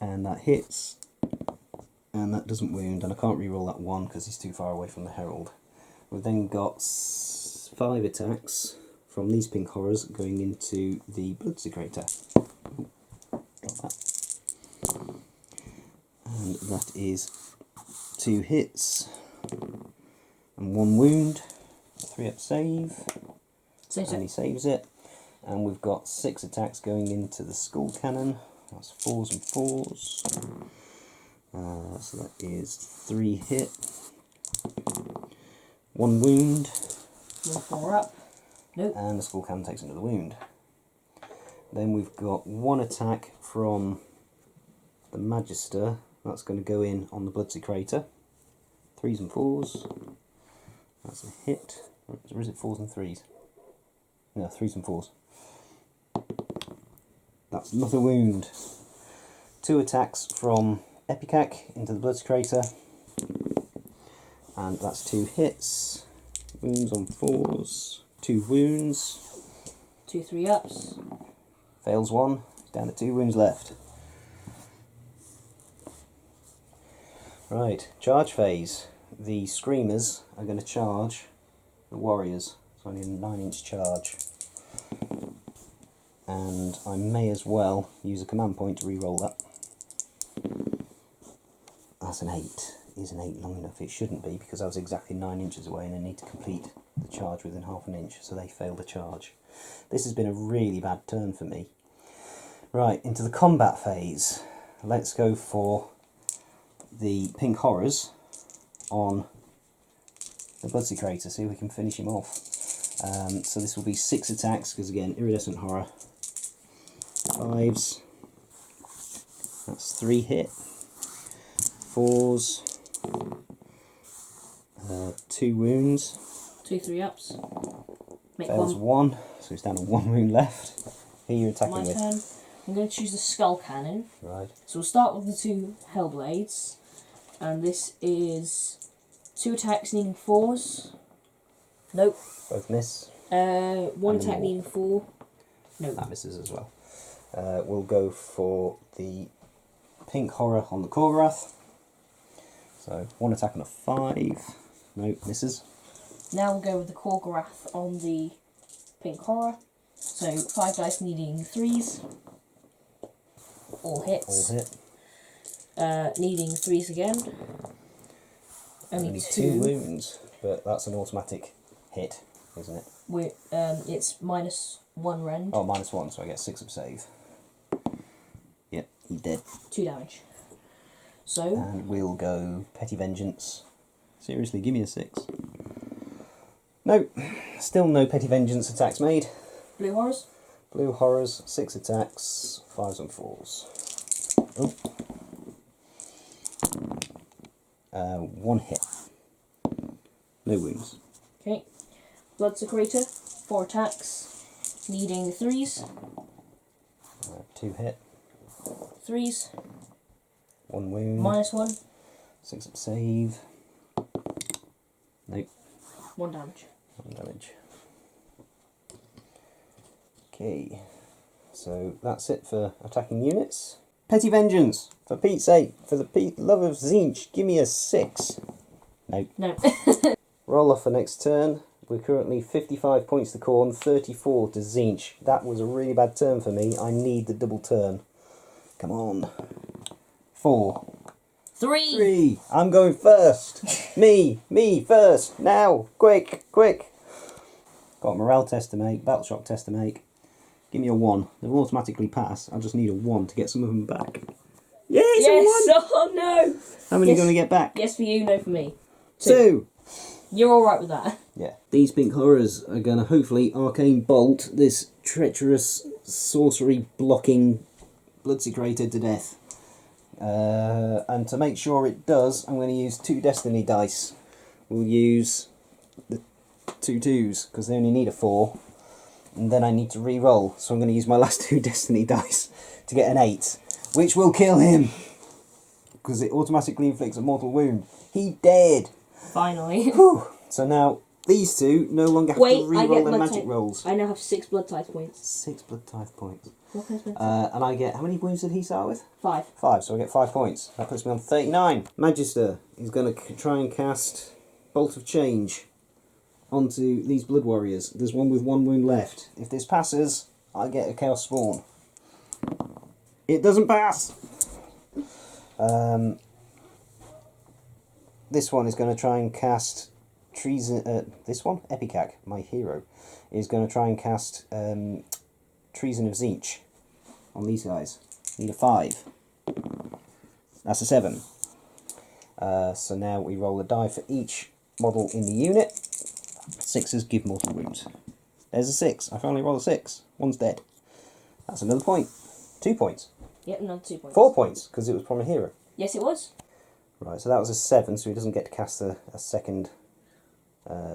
and that hits, and that doesn't wound, and I can't re-roll that 1 because he's too far away from the Herald. We've then got 5 attacks from these pink horrors going into the Bloodsecrator. Drop that. And that is 2 hits and 1 wound, 3-up save, and he saves it. And we've got 6 attacks going into the Skull Cannon. That's 4s and 4s. So that is 3 hit, 1 wound, 4 up. Nope. and the Skull Cannon takes another wound. Then we've got 1 attack from the Magister. That's going to go in on the Bloodsecrator. 3s and 4s. That's a hit. Or is it 4s and 3s? No, 3s and 4s. That's another wound. 2 attacks from Epicac into the Bloodsecrator, and that's 2 hits. Wounds on 4s, 2 wounds. 2 3-ups. Fails 1, down to 2 wounds left. Right, charge phase. The Screamers are going to charge the Warriors, so I need a 9-inch charge. And I may as well use a command point to re-roll that. That's an 8. Is an 8 long enough? It shouldn't be, because I was exactly 9 inches away and I need to complete the charge within half an inch, so they failed the charge. This has been a really bad turn for me. Right, into the combat phase. Let's go for the pink horrors on the Bloodsecrator, see if we can finish him off. So this will be 6 attacks, because again, iridescent horror. 5s, that's 3 hit, 4s, 2 wounds, 2 3-ups. Make fails 1. 1, so it's down to 1 wound left. Who are you attacking My with? turn. I'm going to choose the Skull Cannon. Right. So we'll start with the 2 Hellblades, and this is 2 attacks needing 4s. Nope. Both miss. 1 And attack more. needing 4. Nope. That misses as well. We'll go for the pink horror on the Korgorath. So 1 attack and a 5. No, misses. Now we'll go with the Khorne on the pink horror. So 5 dice needing 3s. All hits. All hit. Needing 3s again. Only 2 wounds, but that's an automatic hit, isn't it? It's -1 rend. Oh, -1, so I get 6 of save. Yep, he's dead. 2 damage. So. And we'll go Petty Vengeance. Seriously, give me a 6. No, still no Petty Vengeance attacks made. Blue horrors. Blue horrors, 6 attacks, 5s and 4s. Oh. 1 hit. No wounds. Okay. Blood Secretor, 4 attacks, needing 3s. 2 hit. 3s. 1 wound. -1. 6 of save. Nope. 1 damage. 1 damage. Okay. So that's it for attacking units. Petty Vengeance! For Pete's sake, for the love of Tzeentch, give me a 6. Nope. No. Roll off for next turn. We're currently 55 points to Khorne, 34 to Tzeentch. That was a really bad turn for me. I need the double turn. Come on. 4. 3. 3. I'm going first. Me first. Now. Quick. Got a morale test to make, battle shock test to make. Give me a 1. They'll automatically pass. I just need a 1 to get some of them back. Yes, Yes! a 1. Oh no! How many are you going to get back? Yes for you, no for me. 2. You're alright with that. Yeah. These pink horrors are going to hopefully arcane bolt this treacherous sorcery blocking blood secretor to death. And to make sure it does, I'm going to use 2 destiny dice. We'll use the 2 2s because they only need a 4. And then I need to re-roll, so I'm going to use my last 2 destiny dice to get an 8, which will kill him because it automatically inflicts a mortal wound. He dead. Finally. Whew. So now these 2 no longer have to re-roll their magic rolls. I now have 6 blood tithe points. 6 blood tithe points. What can I spend? And I get, how many wounds did he start with? 5. 5, so I get 5 points. That puts me on 39. Magister is going to try and cast Bolt of Change onto these blood warriors. There's one with 1 wound left. If this passes, I get a Chaos Spawn. It doesn't pass! This one is going to try and cast Treason... this one? Epicac, my hero, is going to try and cast Treason of Tzeentch on these guys. Need a 5. That's a 7. So now we roll a die for each model in the unit. 6s give mortal wounds. There's a 6. I finally rolled a 6. 1's dead. That's another point. 2 points. Yep, another 2 points. 4 points, because it was from a hero. Yes, it was. Right, so that was a 7, so he doesn't get to cast a second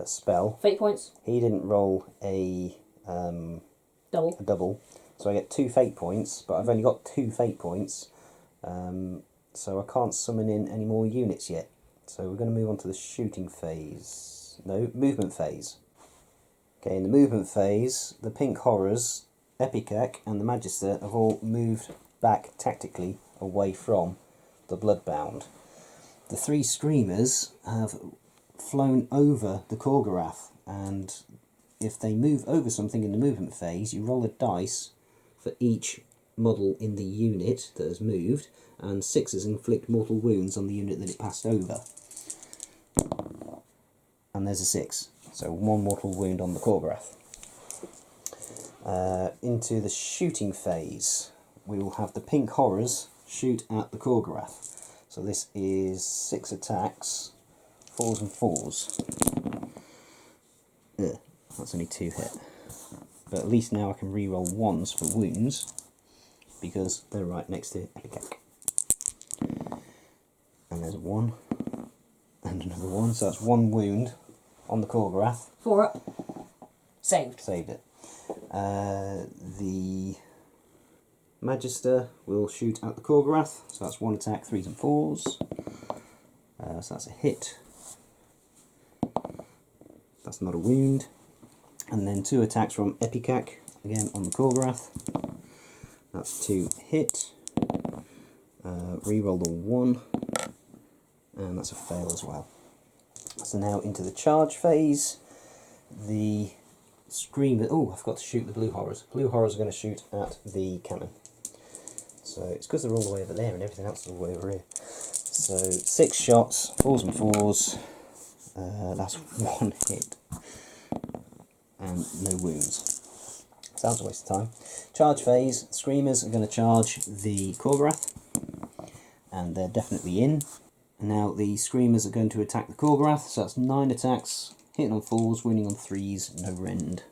spell. Fate points. He didn't roll a double, so I get 2 fate points, but I've only got 2 fate points, so I can't summon in any more units yet. So we're going to move on to the shooting phase. No, movement phase. Okay, in the movement phase, the pink horrors, Epicac and the Magister have all moved back tactically away from the Bloodbound. The 3 Screamers have flown over the Khorne, and if they move over something in the movement phase, you roll a dice for each model in the unit that has moved, and 6s inflict mortal wounds on the unit that it passed over. And there's a 6, so 1 mortal wound on the Khorne. Into the shooting phase, we will have the pink horrors shoot at the Khorne. So this is 6 attacks, 4s and 4s. Ugh, that's only 2 hit. But at least now I can re-roll 1s for wounds, because they're right next to Epicac. And there's a 1, and another 1, so that's 1 wound on the Khorne. 4 up. Saved. Saved it. The Magister will shoot at the Khorne, so that's 1 attack, 3s and 4s. So that's a hit. That's not a wound. And then 2 attacks from Epicac, again on the Khorne. That's 2 hit. Reroll the 1. And that's a fail as well. So now into the charge phase. The Screamer... Oh, I forgot to shoot the blue horrors. Blue horrors are going to shoot at the cannon. So it's because they're all the way over there and everything else is all the way over here. So 6 shots, 4s and 4s. That's 1 hit. And no wounds. Sounds a waste of time. Charge phase. Screamers are going to charge the Khorne, and they're definitely in. And now the Screamers are going to attack the Khorne, so that's 9 attacks, hitting on 4s, winning on 3s, no rend.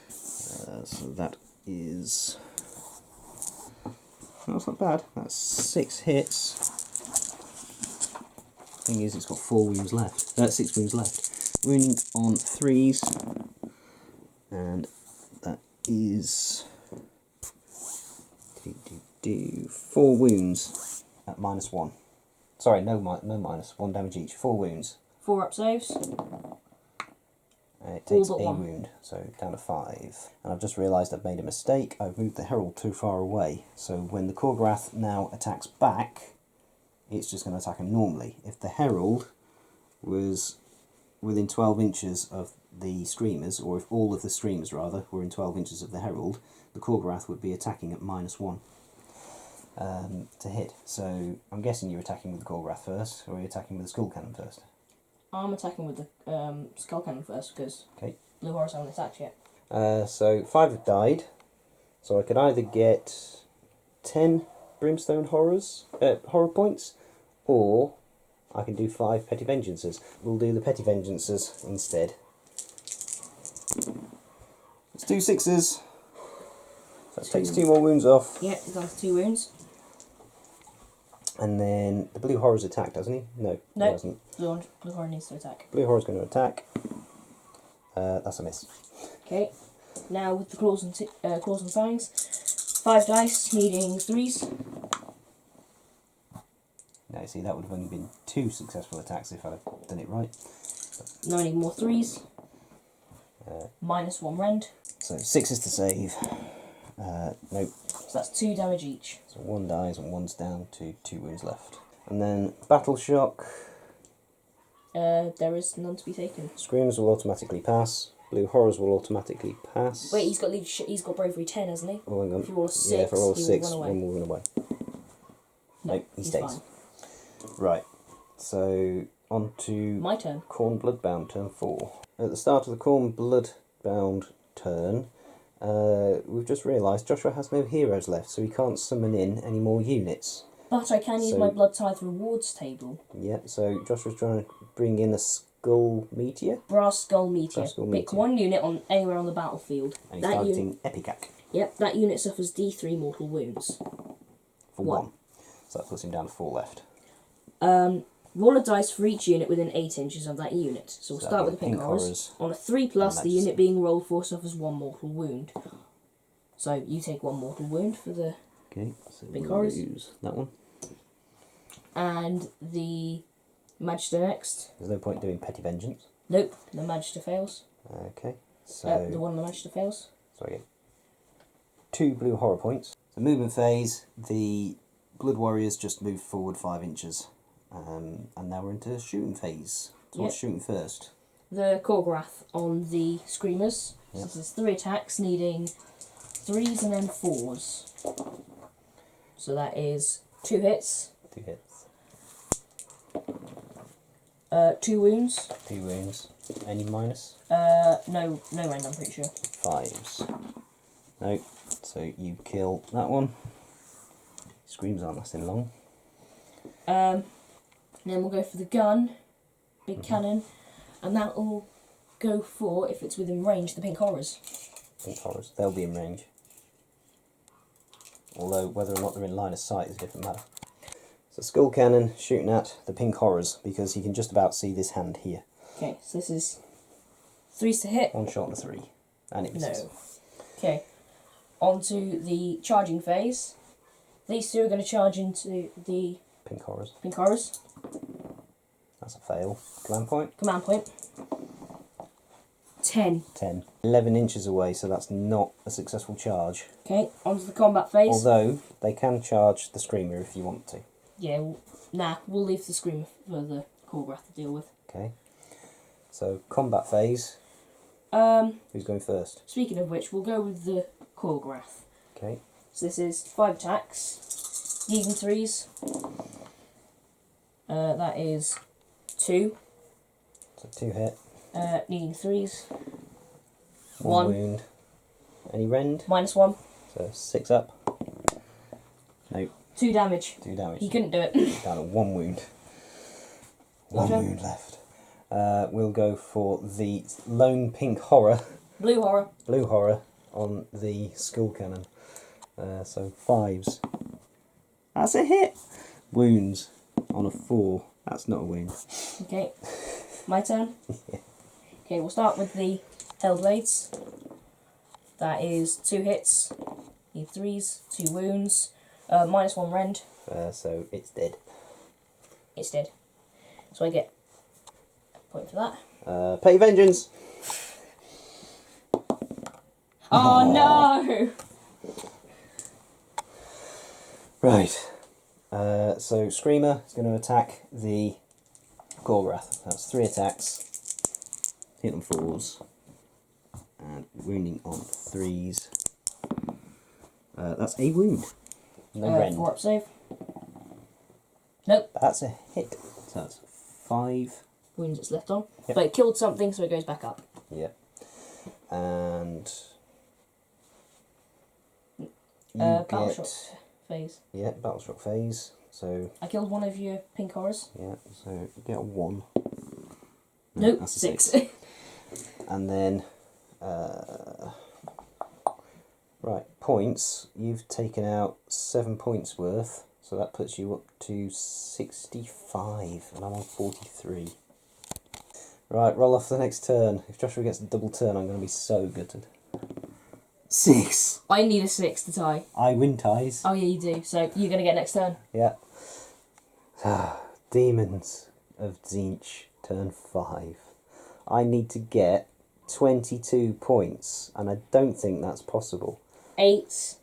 So that is... That's not bad. That's 6 hits. Thing is, it's got 4 wounds left. 6 wounds left. Wounding on 3s, and that is 4 wounds at -1. Sorry, no minus. 1 damage each. 4 wounds. 4 up saves. It takes a 1. wound, so down to 5. And I've just realised I've made a mistake. I've moved the Herald too far away. So when the Khorne now attacks back, it's just going to attack him normally. If the Herald was within 12 inches of the Screamers, or if all of the Screamers rather were in 12 inches of the Herald, the Khorne would be attacking at -1 to hit. So I'm guessing you're attacking with the Khorne first, or are you attacking with the Skull Cannon first? I'm attacking with the Skull Cannon first because Okay. Blue Horrors haven't attacked yet. So 5 have died. So I could either get 10 Brimstone horror points, or I can do 5 Petty Vengeances. We'll do the Petty Vengeances instead. Let's do 6s. That takes 2 more wounds off. Yep, he's down to 2 wounds. And then the Blue Horror's attack, doesn't he? No, No. he doesn't. Blue Horror needs to attack. Blue Horror's going to attack. That's a miss. Okay. Now with the claws and fangs, 5 dice, needing 3s. Now, see, that would have only been 2 successful attacks if I'd done it right. Now I need more 3s. -1 rend. So 6s to save. Nope. So that's 2 damage each. So 1 dies and 1's down to 2 wounds left. And then Battle Shock. There is none to be taken. Screamers will automatically pass. Blue Horrors will automatically pass. Wait, he's got leadership. He's got bravery 10, hasn't he? Oh, hang on. If you roll a 6, yeah, if I roll a he 6, will run away. one will run away. Nope, he he's stays. fine. Right. So on to My turn. Khorne Bloodbound, turn 4. At the start of the Khorne Bloodbound turn, we've just realised Joshua has no heroes left, so he can't summon in any more units. But I can use So- my Blood Tithe rewards table. Yeah, so Joshua's trying to bring in a Skull Meteor, Brass Skull Meteor. Brass Skull Pick Meteor. 1 unit on anywhere on the battlefield. and he's That targeting Epicac Yep, that unit suffers D3 mortal wounds. for 1. So that puts him down to 4 left. Roll a dice for each unit within 8 inches of that unit. So we'll So start with the pink pink horrors. horrors. On a 3+, And the that's- unit being rolled for suffers 1 mortal wound. So you take 1 mortal wound for the... Okay, so Pink we'll horrors. use that one. And the Magister next. There's no point doing Petty Vengeance. Nope, the Magister fails. Okay, so... The one on the Magister fails. So I get 2 blue horror points. The movement phase, the Blood Warriors just moved forward 5 inches. And now we're into shooting phase. So what's Yep. shooting first? The Khorne on the Screamers. So Yep. this is 3 attacks, needing 3s and then 4s. So that is 2 hits, 2 hits. 2 wounds. 2 wounds. Any minus? No rend, I'm pretty sure. 5s. No. So you kill that one. Screams aren't lasting long. Then we'll go for the gun, big cannon, and that will go for, if it's within range, the pink horrors. Pink horrors. They'll be in range. Although whether or not they're in line of sight is a different matter. So Skull Cannon shooting at the pink horrors because he can just about see this hand here. Okay, so this is 3s to hit. 1 shot and a 3. And it misses. No. Okay, on to the charging phase. These 2 are going to charge into the Pink horrors. pink horrors. That's a fail. Command point. Command point. 10. 10. 11 inches away, so that's not a successful charge. Okay, on to the combat phase. Although, they can charge the Screamer if you want to. Yeah, we'll leave the Screamer for the Khorne to deal with. Okay. So, combat phase. Um, Who's going first? Speaking of which, we'll go with the Khorne. Okay. So this is 5 attacks, needing 3s. That is 2. So 2 hit. Needing 3s. 1 1. wound. Any rend? -1. So 6 up. No, 2 damage. 2 damage. He couldn't do it. Down to 1 wound. Your 1 turn. wound left. We'll go for the lone pink horror, Blue horror. blue horror, on the skull cannon. So 5s. That's a hit. Wounds on a 4. That's not a wound. Okay. My turn. Okay, we'll start with the Hellblades. That is 2 hits, need 3s, 2 wounds, -1 rend. So it's dead. It's dead. So I get a point for that. Petty vengeance. Oh no! Right. So Screamer is going to attack the Gorgrath. That's 3 attacks. Hit on 4s. And wounding on 3s. That's a wound. No rend. 4 up save. Nope. That's a hit. So that's 5. Wounds it's left on. Yep. But it killed something, so it goes back up. Yep. And you Battle get shock phase. battle shock phase. So I killed one of your pink horrors. yeah, so you get a 1. Nope, that's a 6. And then right, points. You've taken out 7 points worth, so that puts you up to 65, and I'm on 43. Right, roll off the next turn. If Joshua gets a double turn, I'm going to be so gutted. 6. I need a 6 to tie. I win ties. Oh yeah, you do. So you're going to get next turn. Yeah. Demons of Tzeentch, turn 5. I need to get 22 points, and I don't think that's possible. 8.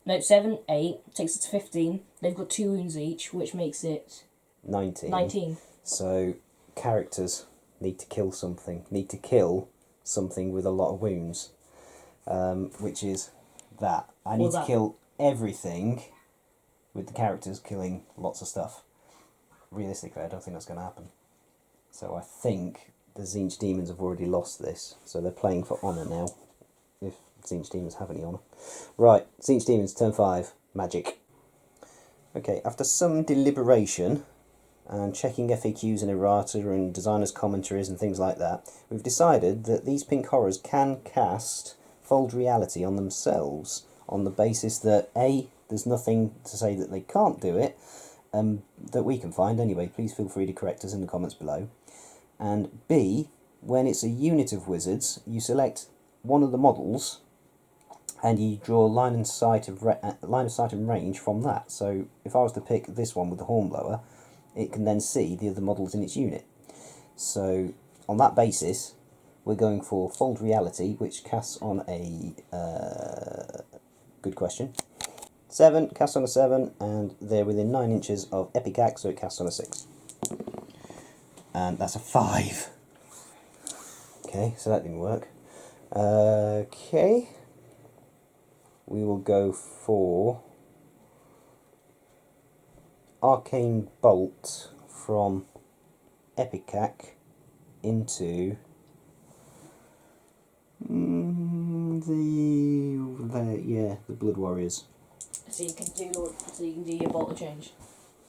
No, 7, 8. Takes it to 15. They've got 2 wounds each, which makes it 19. 19. So, characters need to kill something. Need to kill something with a lot of wounds. Which is that. I need to kill everything with the characters killing lots of stuff. Realistically, I don't think that's going to happen. So I think the Tzeentch Demons have already lost this. So they're playing for honour now. If Tzeentch Demons have any honour. Right, Tzeentch Demons, turn 5. Magic. Okay, after some deliberation and checking FAQs and errata and designers' commentaries and things like that, we've decided that these pink horrors can cast Fold Reality on themselves on the basis that A, there's nothing to say that they can't do it, that we can find anyway. Please feel free to correct us in the comments below. And B, when it's a unit of wizards, you select one of the models and you draw line of sight and range from that. So if I was to pick this one with the Hornblower, it can then see the other models in its unit. So on that basis, we're going for Fold Reality, which casts on a good question. 7, casts on a 7, and they're within 9 inches of Epic Act, so it casts on a 6. And that's a 5. Okay, so that didn't work. Okay. We will go for Arcane Bolt from Epic Act into the Blood Warriors. So you can do your bolt of change.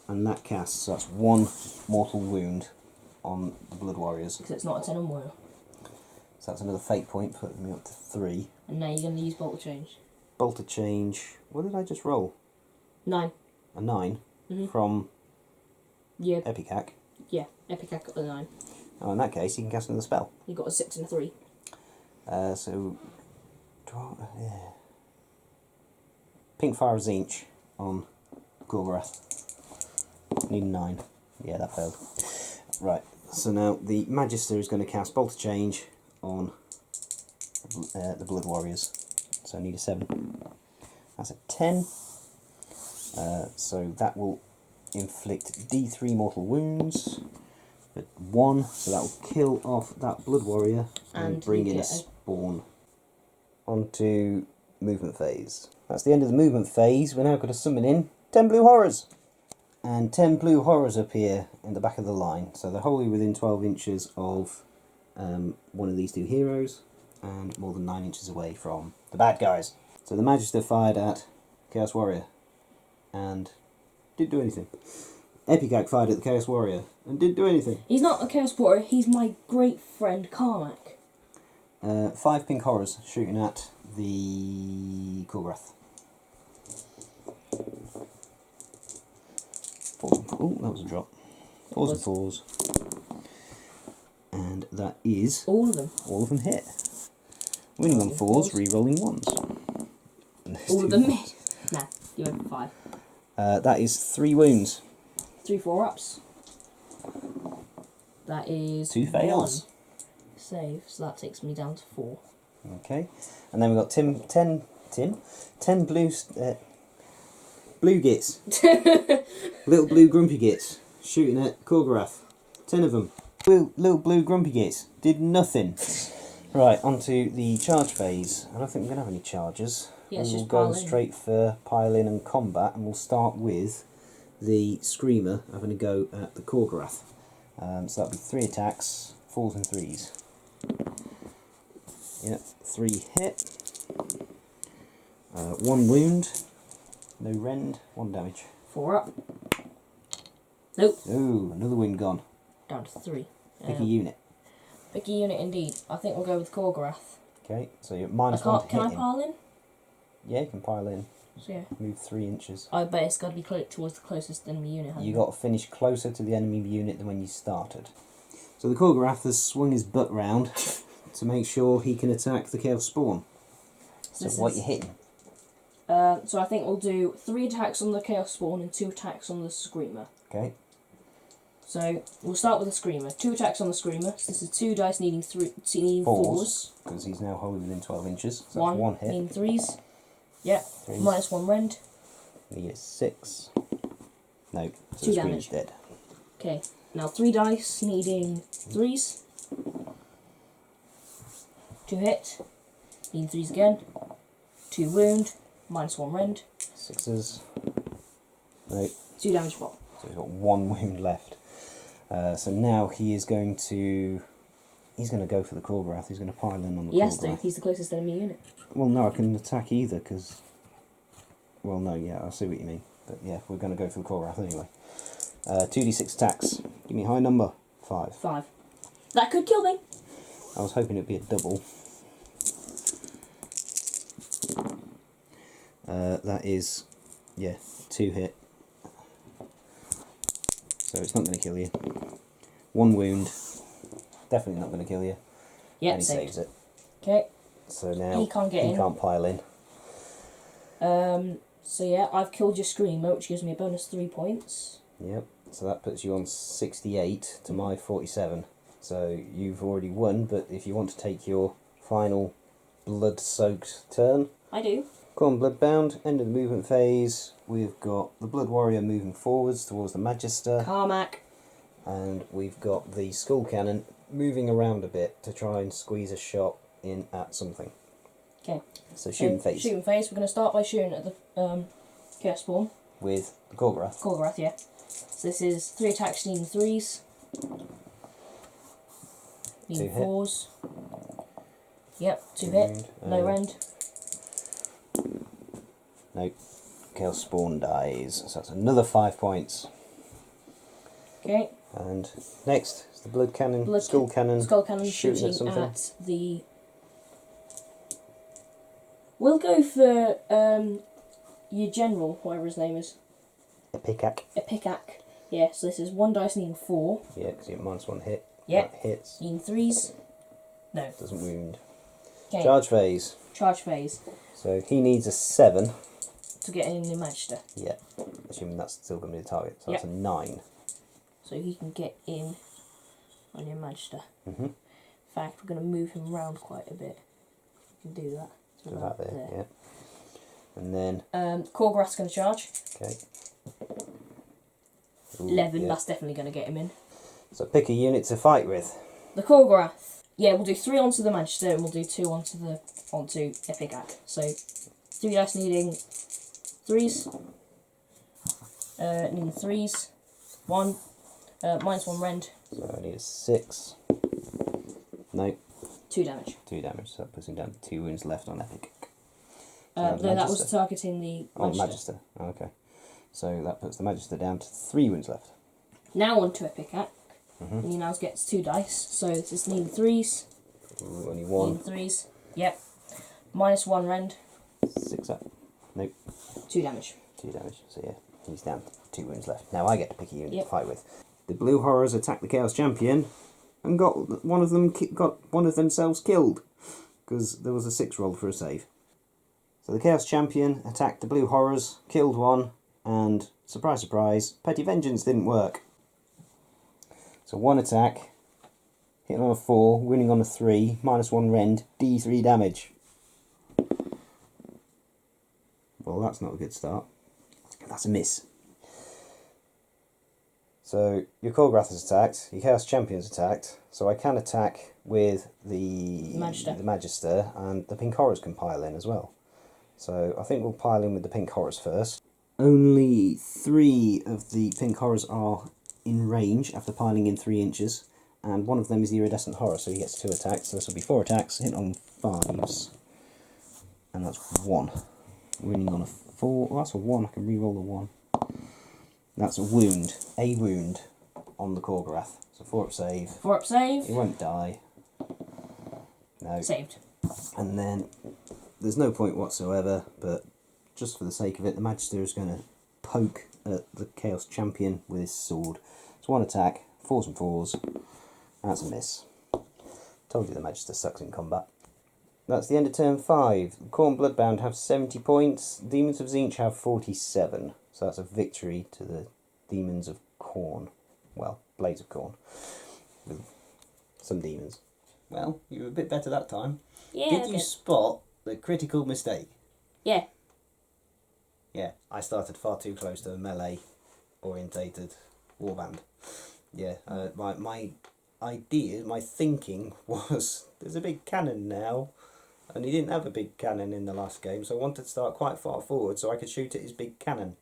And that casts, so that's 1 mortal wound on the Blood Warriors. Because it's not a 10 or more. So that's another fate point, putting me up to 3. And now you're going to use bolt of change. Bolt of change. What did I just roll? 9. A 9 Mm-hmm. from Yeah. Epic Act. Yeah, Epic Act got the 9. Oh, in that case, you can cast another spell. You got a 6 and a 3. Pink Fire of Tzeentch on Gorgrath. Need 9. Yeah, that failed. Right, so now the Magister is going to cast Bolt of Change on the Blood Warriors. So I need a 7. That's a 10. So that will inflict D3 mortal wounds for 1, so that will kill off that Blood Warrior and bring in a spawn. On to movement phase. That's the end of the movement phase. We're now going to summon in 10 blue horrors. And 10 blue horrors appear in the back of the line. So they're wholly within 12 inches of one of these two heroes and more than 9 inches away from the bad guys. So the Magister fired at Chaos Warrior and didn't do anything. Epicag fired at the Chaos Warrior and didn't do anything. He's not a Chaos Warrior, he's my great friend Carmack. 5 pink horrors shooting at the Khorne. Oh, that was a drop. 4s and 4s. And that is... All of them. All of them hit. Winning on 4s, re-rolling 1s. All of them mid. Nah, you went 5. That is 3 wounds. 3 4-ups. That is 2 fails. 1 save, so that takes me down to 4. Okay. And then we've got 10 blue gits. Little blue grumpy gits shooting at Khorne. 10 of them. Little blue grumpy gits did nothing. Right, onto the charge phase. I don't think we're going to have any charges. Yeah, it's we'll just go pile in. straight for pile in and combat, and we'll start with the Screamer having a go at the Khorne. So that'll be 3 attacks, 4s and 3s. Yep, 3 hit. 1 wound. No rend, 1 damage. 4 up. Nope. Ooh, another wound gone. Down to 3. Pick a unit. Pick a unit indeed. I think we'll go with Khorne. Okay, so you're -1 to hit Can I him. pile in? Yeah, you can pile in. So yeah. Move 3 inches. I bet it's got to be towards the closest enemy unit. hasn't You it? got to finish closer to the enemy unit than when you started. So the Khorne has swung his butt round to make sure he can attack the Chaos Spawn. So what are you hitting? So I think we'll do 3 attacks on the Chaos Spawn and 2 attacks on the Screamer. Okay. So we'll start with the Screamer. 2 attacks on the Screamer. So this is 2 dice needing 4s. Because he's now wholly within 12 inches. So 1 that's 1 hit. needing 3s. Yeah. 3s. -1 rend. Need a 6. No. So 2 the Screamer's damage. dead. Okay. Now 3 dice needing 3s. 2 hit. Needing 3s again. 2 wound. -1 rend. 6s. No. 2 damage bot. So he's got 1 wound left. So now he is going to... He's going to go for the Khorne. He's going to pile in on the He has to. Khorne. He's the closest enemy unit. Well, no, I can attack either, because... Well, no, yeah, I see what you mean. But yeah, we're going to go for the Khorne anyway. 2d6 attacks. Give me a high number. 5. 5. That could kill me. I was hoping it'd be a double. That is, yeah, 2 hit. So it's not going to kill you. 1 wound. Definitely not going to kill you. Yeah, And he saved. saves it. Okay. So now He can't get in. he can't pile in. So yeah, I've killed your Screamer, which gives me a bonus 3 points. Yep. So that puts you on 68 to my 47. So you've already won, but if you want to take your final blood-soaked turn... I do. Khorne Bloodbound, end of the movement phase. We've got the Blood Warrior moving forwards towards the Magister. Carmack. And we've got the Skull Cannon moving around a bit to try and squeeze a shot in at something. Okay. So shooting phase. Shooting phase. We're going to start by shooting at the Chaos Spawn. With the Khorne. Khorne, yeah. So this is 3 attacks needing 3s. Needing 2 hit. 4s. Yep, 2 2 hit. wound, No rend. No. Chaos Spawn dies. So that's another 5 points. Okay. And next is the Blood Cannon, Blood Skull Cannon, Skull Cannon shooting at something. at the... We'll go for your general, whatever his name is. Epicag. Epicag. Yeah, so this is 1 dice needing 4. Yeah, because you get -1 hit. Yeah. That hits. Needing 3s. No. Doesn't wound. Okay. Charge phase. Charge phase. So he needs a 7. To get in the Magister. Yeah. Assuming that's still going to be the target. So that's a Yep. 9. So he can get in on your Magister. Mm-hmm. In fact, we're going to move him around quite a bit. We can do that. So that there, yeah. And then... Khorne's going to charge. Okay. Ooh, 11, yeah. that's definitely going to get him in. So pick a unit to fight with. The Korgorath. Yeah, we'll do 3 onto the Magister and we'll do 2 onto Epicac. So 3 dice needing 3s. Needing 3s. 1. -1 rend. So I need a 6. No. 2 damage. 2 damage, so that puts him down to 2 wounds left on Epic. No, that was targeting the Magister. Oh, Magister. Oh, okay. So that puts the Magister down to 3 wounds left. Now on to Epicac. And he now gets 2 dice. So this is needing 3s. Ooh, only 1. Needing 3s. Yep. -1 rend. 6 up. Nope. 2 damage. 2 damage. So yeah, he's down to 2 wounds left. Now I get to pick a unit Yep. to fight with. The Blue Horrors attacked the Chaos Champion and got one of themselves killed because there was a 6 roll for a save. So the Chaos Champion attacked the Blue Horrors, killed one, and surprise, surprise, Petty Vengeance didn't work. So 1 attack, hitting on a 4, winning on a 3, -1 rend, D3 damage. Well, that's not a good start. That's a miss. So your Korgorath is attacked, your Chaos Champion's attacked, so I can attack with the Magister, and the Pink Horrors can pile in as well. So I think we'll pile in with the Pink Horrors first. Only 3 of the Pink Horrors are in range after piling in 3 inches, and one of them is the Iridescent Horror, so he gets 2 attacks, so this will be 4 attacks, hit on 5s, and that's 1. Winning on a 4, well, that's a 1, I can re-roll the 1. That's a wound on the Korgorath, so 4 up save. 4 up save. He won't die. No. Saved. And then there's no point whatsoever, but just for the sake of it, the Magister is going to poke at the Chaos Champion with his sword. It's 1 attack, 4s and 4s. That's a miss. Told you the Magister sucks in combat. That's the end of turn 5. Khorne Bloodbound have 70 points. Demons of Tzeentch have 47. So that's a victory to the Demons of Khorne. Well, Blades of Khorne. With some demons. Well, you were a bit better that time. Yeah. Did you spot the critical mistake? Yeah. Yeah, I started far too close to a melee orientated warband. Yeah, my idea, my thinking was there's a big cannon now, and he didn't have a big cannon in the last game, so I wanted to start quite far forward so I could shoot at his big cannon.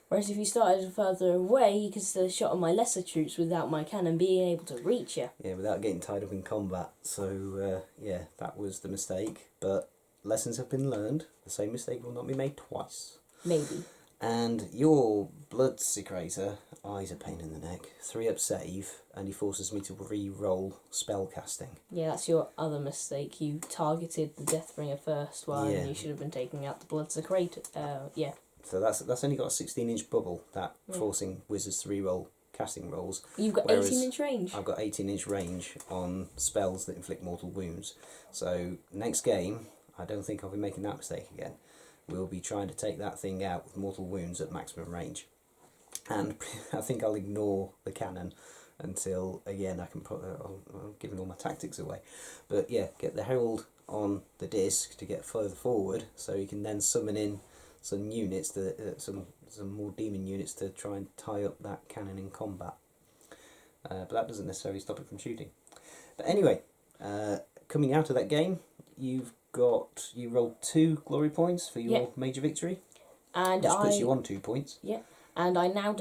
Whereas if you started further away, you could still shot on my lesser troops without my cannon being able to reach you. Yeah, without getting tied up in combat. So, yeah, that was the mistake. But lessons have been learned. The same mistake will not be made twice. Maybe. And your Blood Secretor, he's a pain in the neck. 3 up save, and he forces me to re-roll spell casting. Yeah, that's your other mistake. You targeted the Deathbringer first, while you should have been taking out the Blood Secretor. Yeah. So that's only got a 16-inch bubble, that forcing wizards to re-roll casting rolls. You've got 18-inch range. I've got 18-inch range on spells that inflict mortal wounds. So next game, I don't think I'll be making that mistake again. We'll be trying to take that thing out with mortal wounds at maximum range. And I think I'll ignore the cannon until, again, I can put... I'm giving all my tactics away. But yeah, get the Herald on the disc to get further forward, so you can then summon in some units, some more demon units to try and tie up that cannon in combat. But that doesn't necessarily stop it from shooting. But anyway, coming out of that game, you rolled 2 glory points for your major victory, and which puts you on 2 points. Yeah, and I now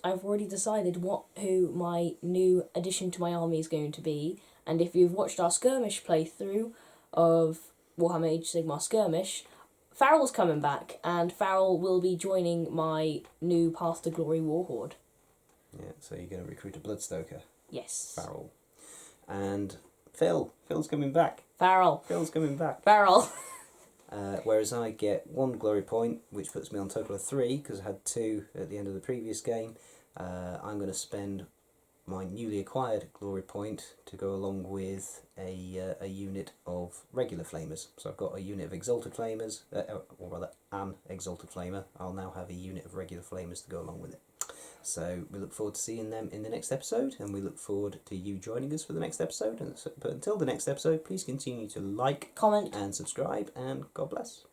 I've already decided who my new addition to my army is going to be. And if you've watched our skirmish playthrough of Warhammer Age Sigmar Skirmish, Farrell's coming back, and Farrell will be joining my new Path to Glory Warhorde. Yeah, so you're going to recruit a Bloodstoker. Yes. Farrell. And Phil's coming back. Phil's coming back. Farrell. Whereas I get 1 glory point, which puts me on a total of 3, because I had 2 at the end of the previous game. I'm going to spend my newly acquired glory point to go along with a unit of regular flamers. So I've got a unit of exalted flamers, or rather an exalted flamer. I'll now have a unit of regular flamers to go along with it. So we look forward to seeing them in the next episode, and we look forward to you joining us for the next episode. But until the next episode, please continue to like, comment, and subscribe, and God bless.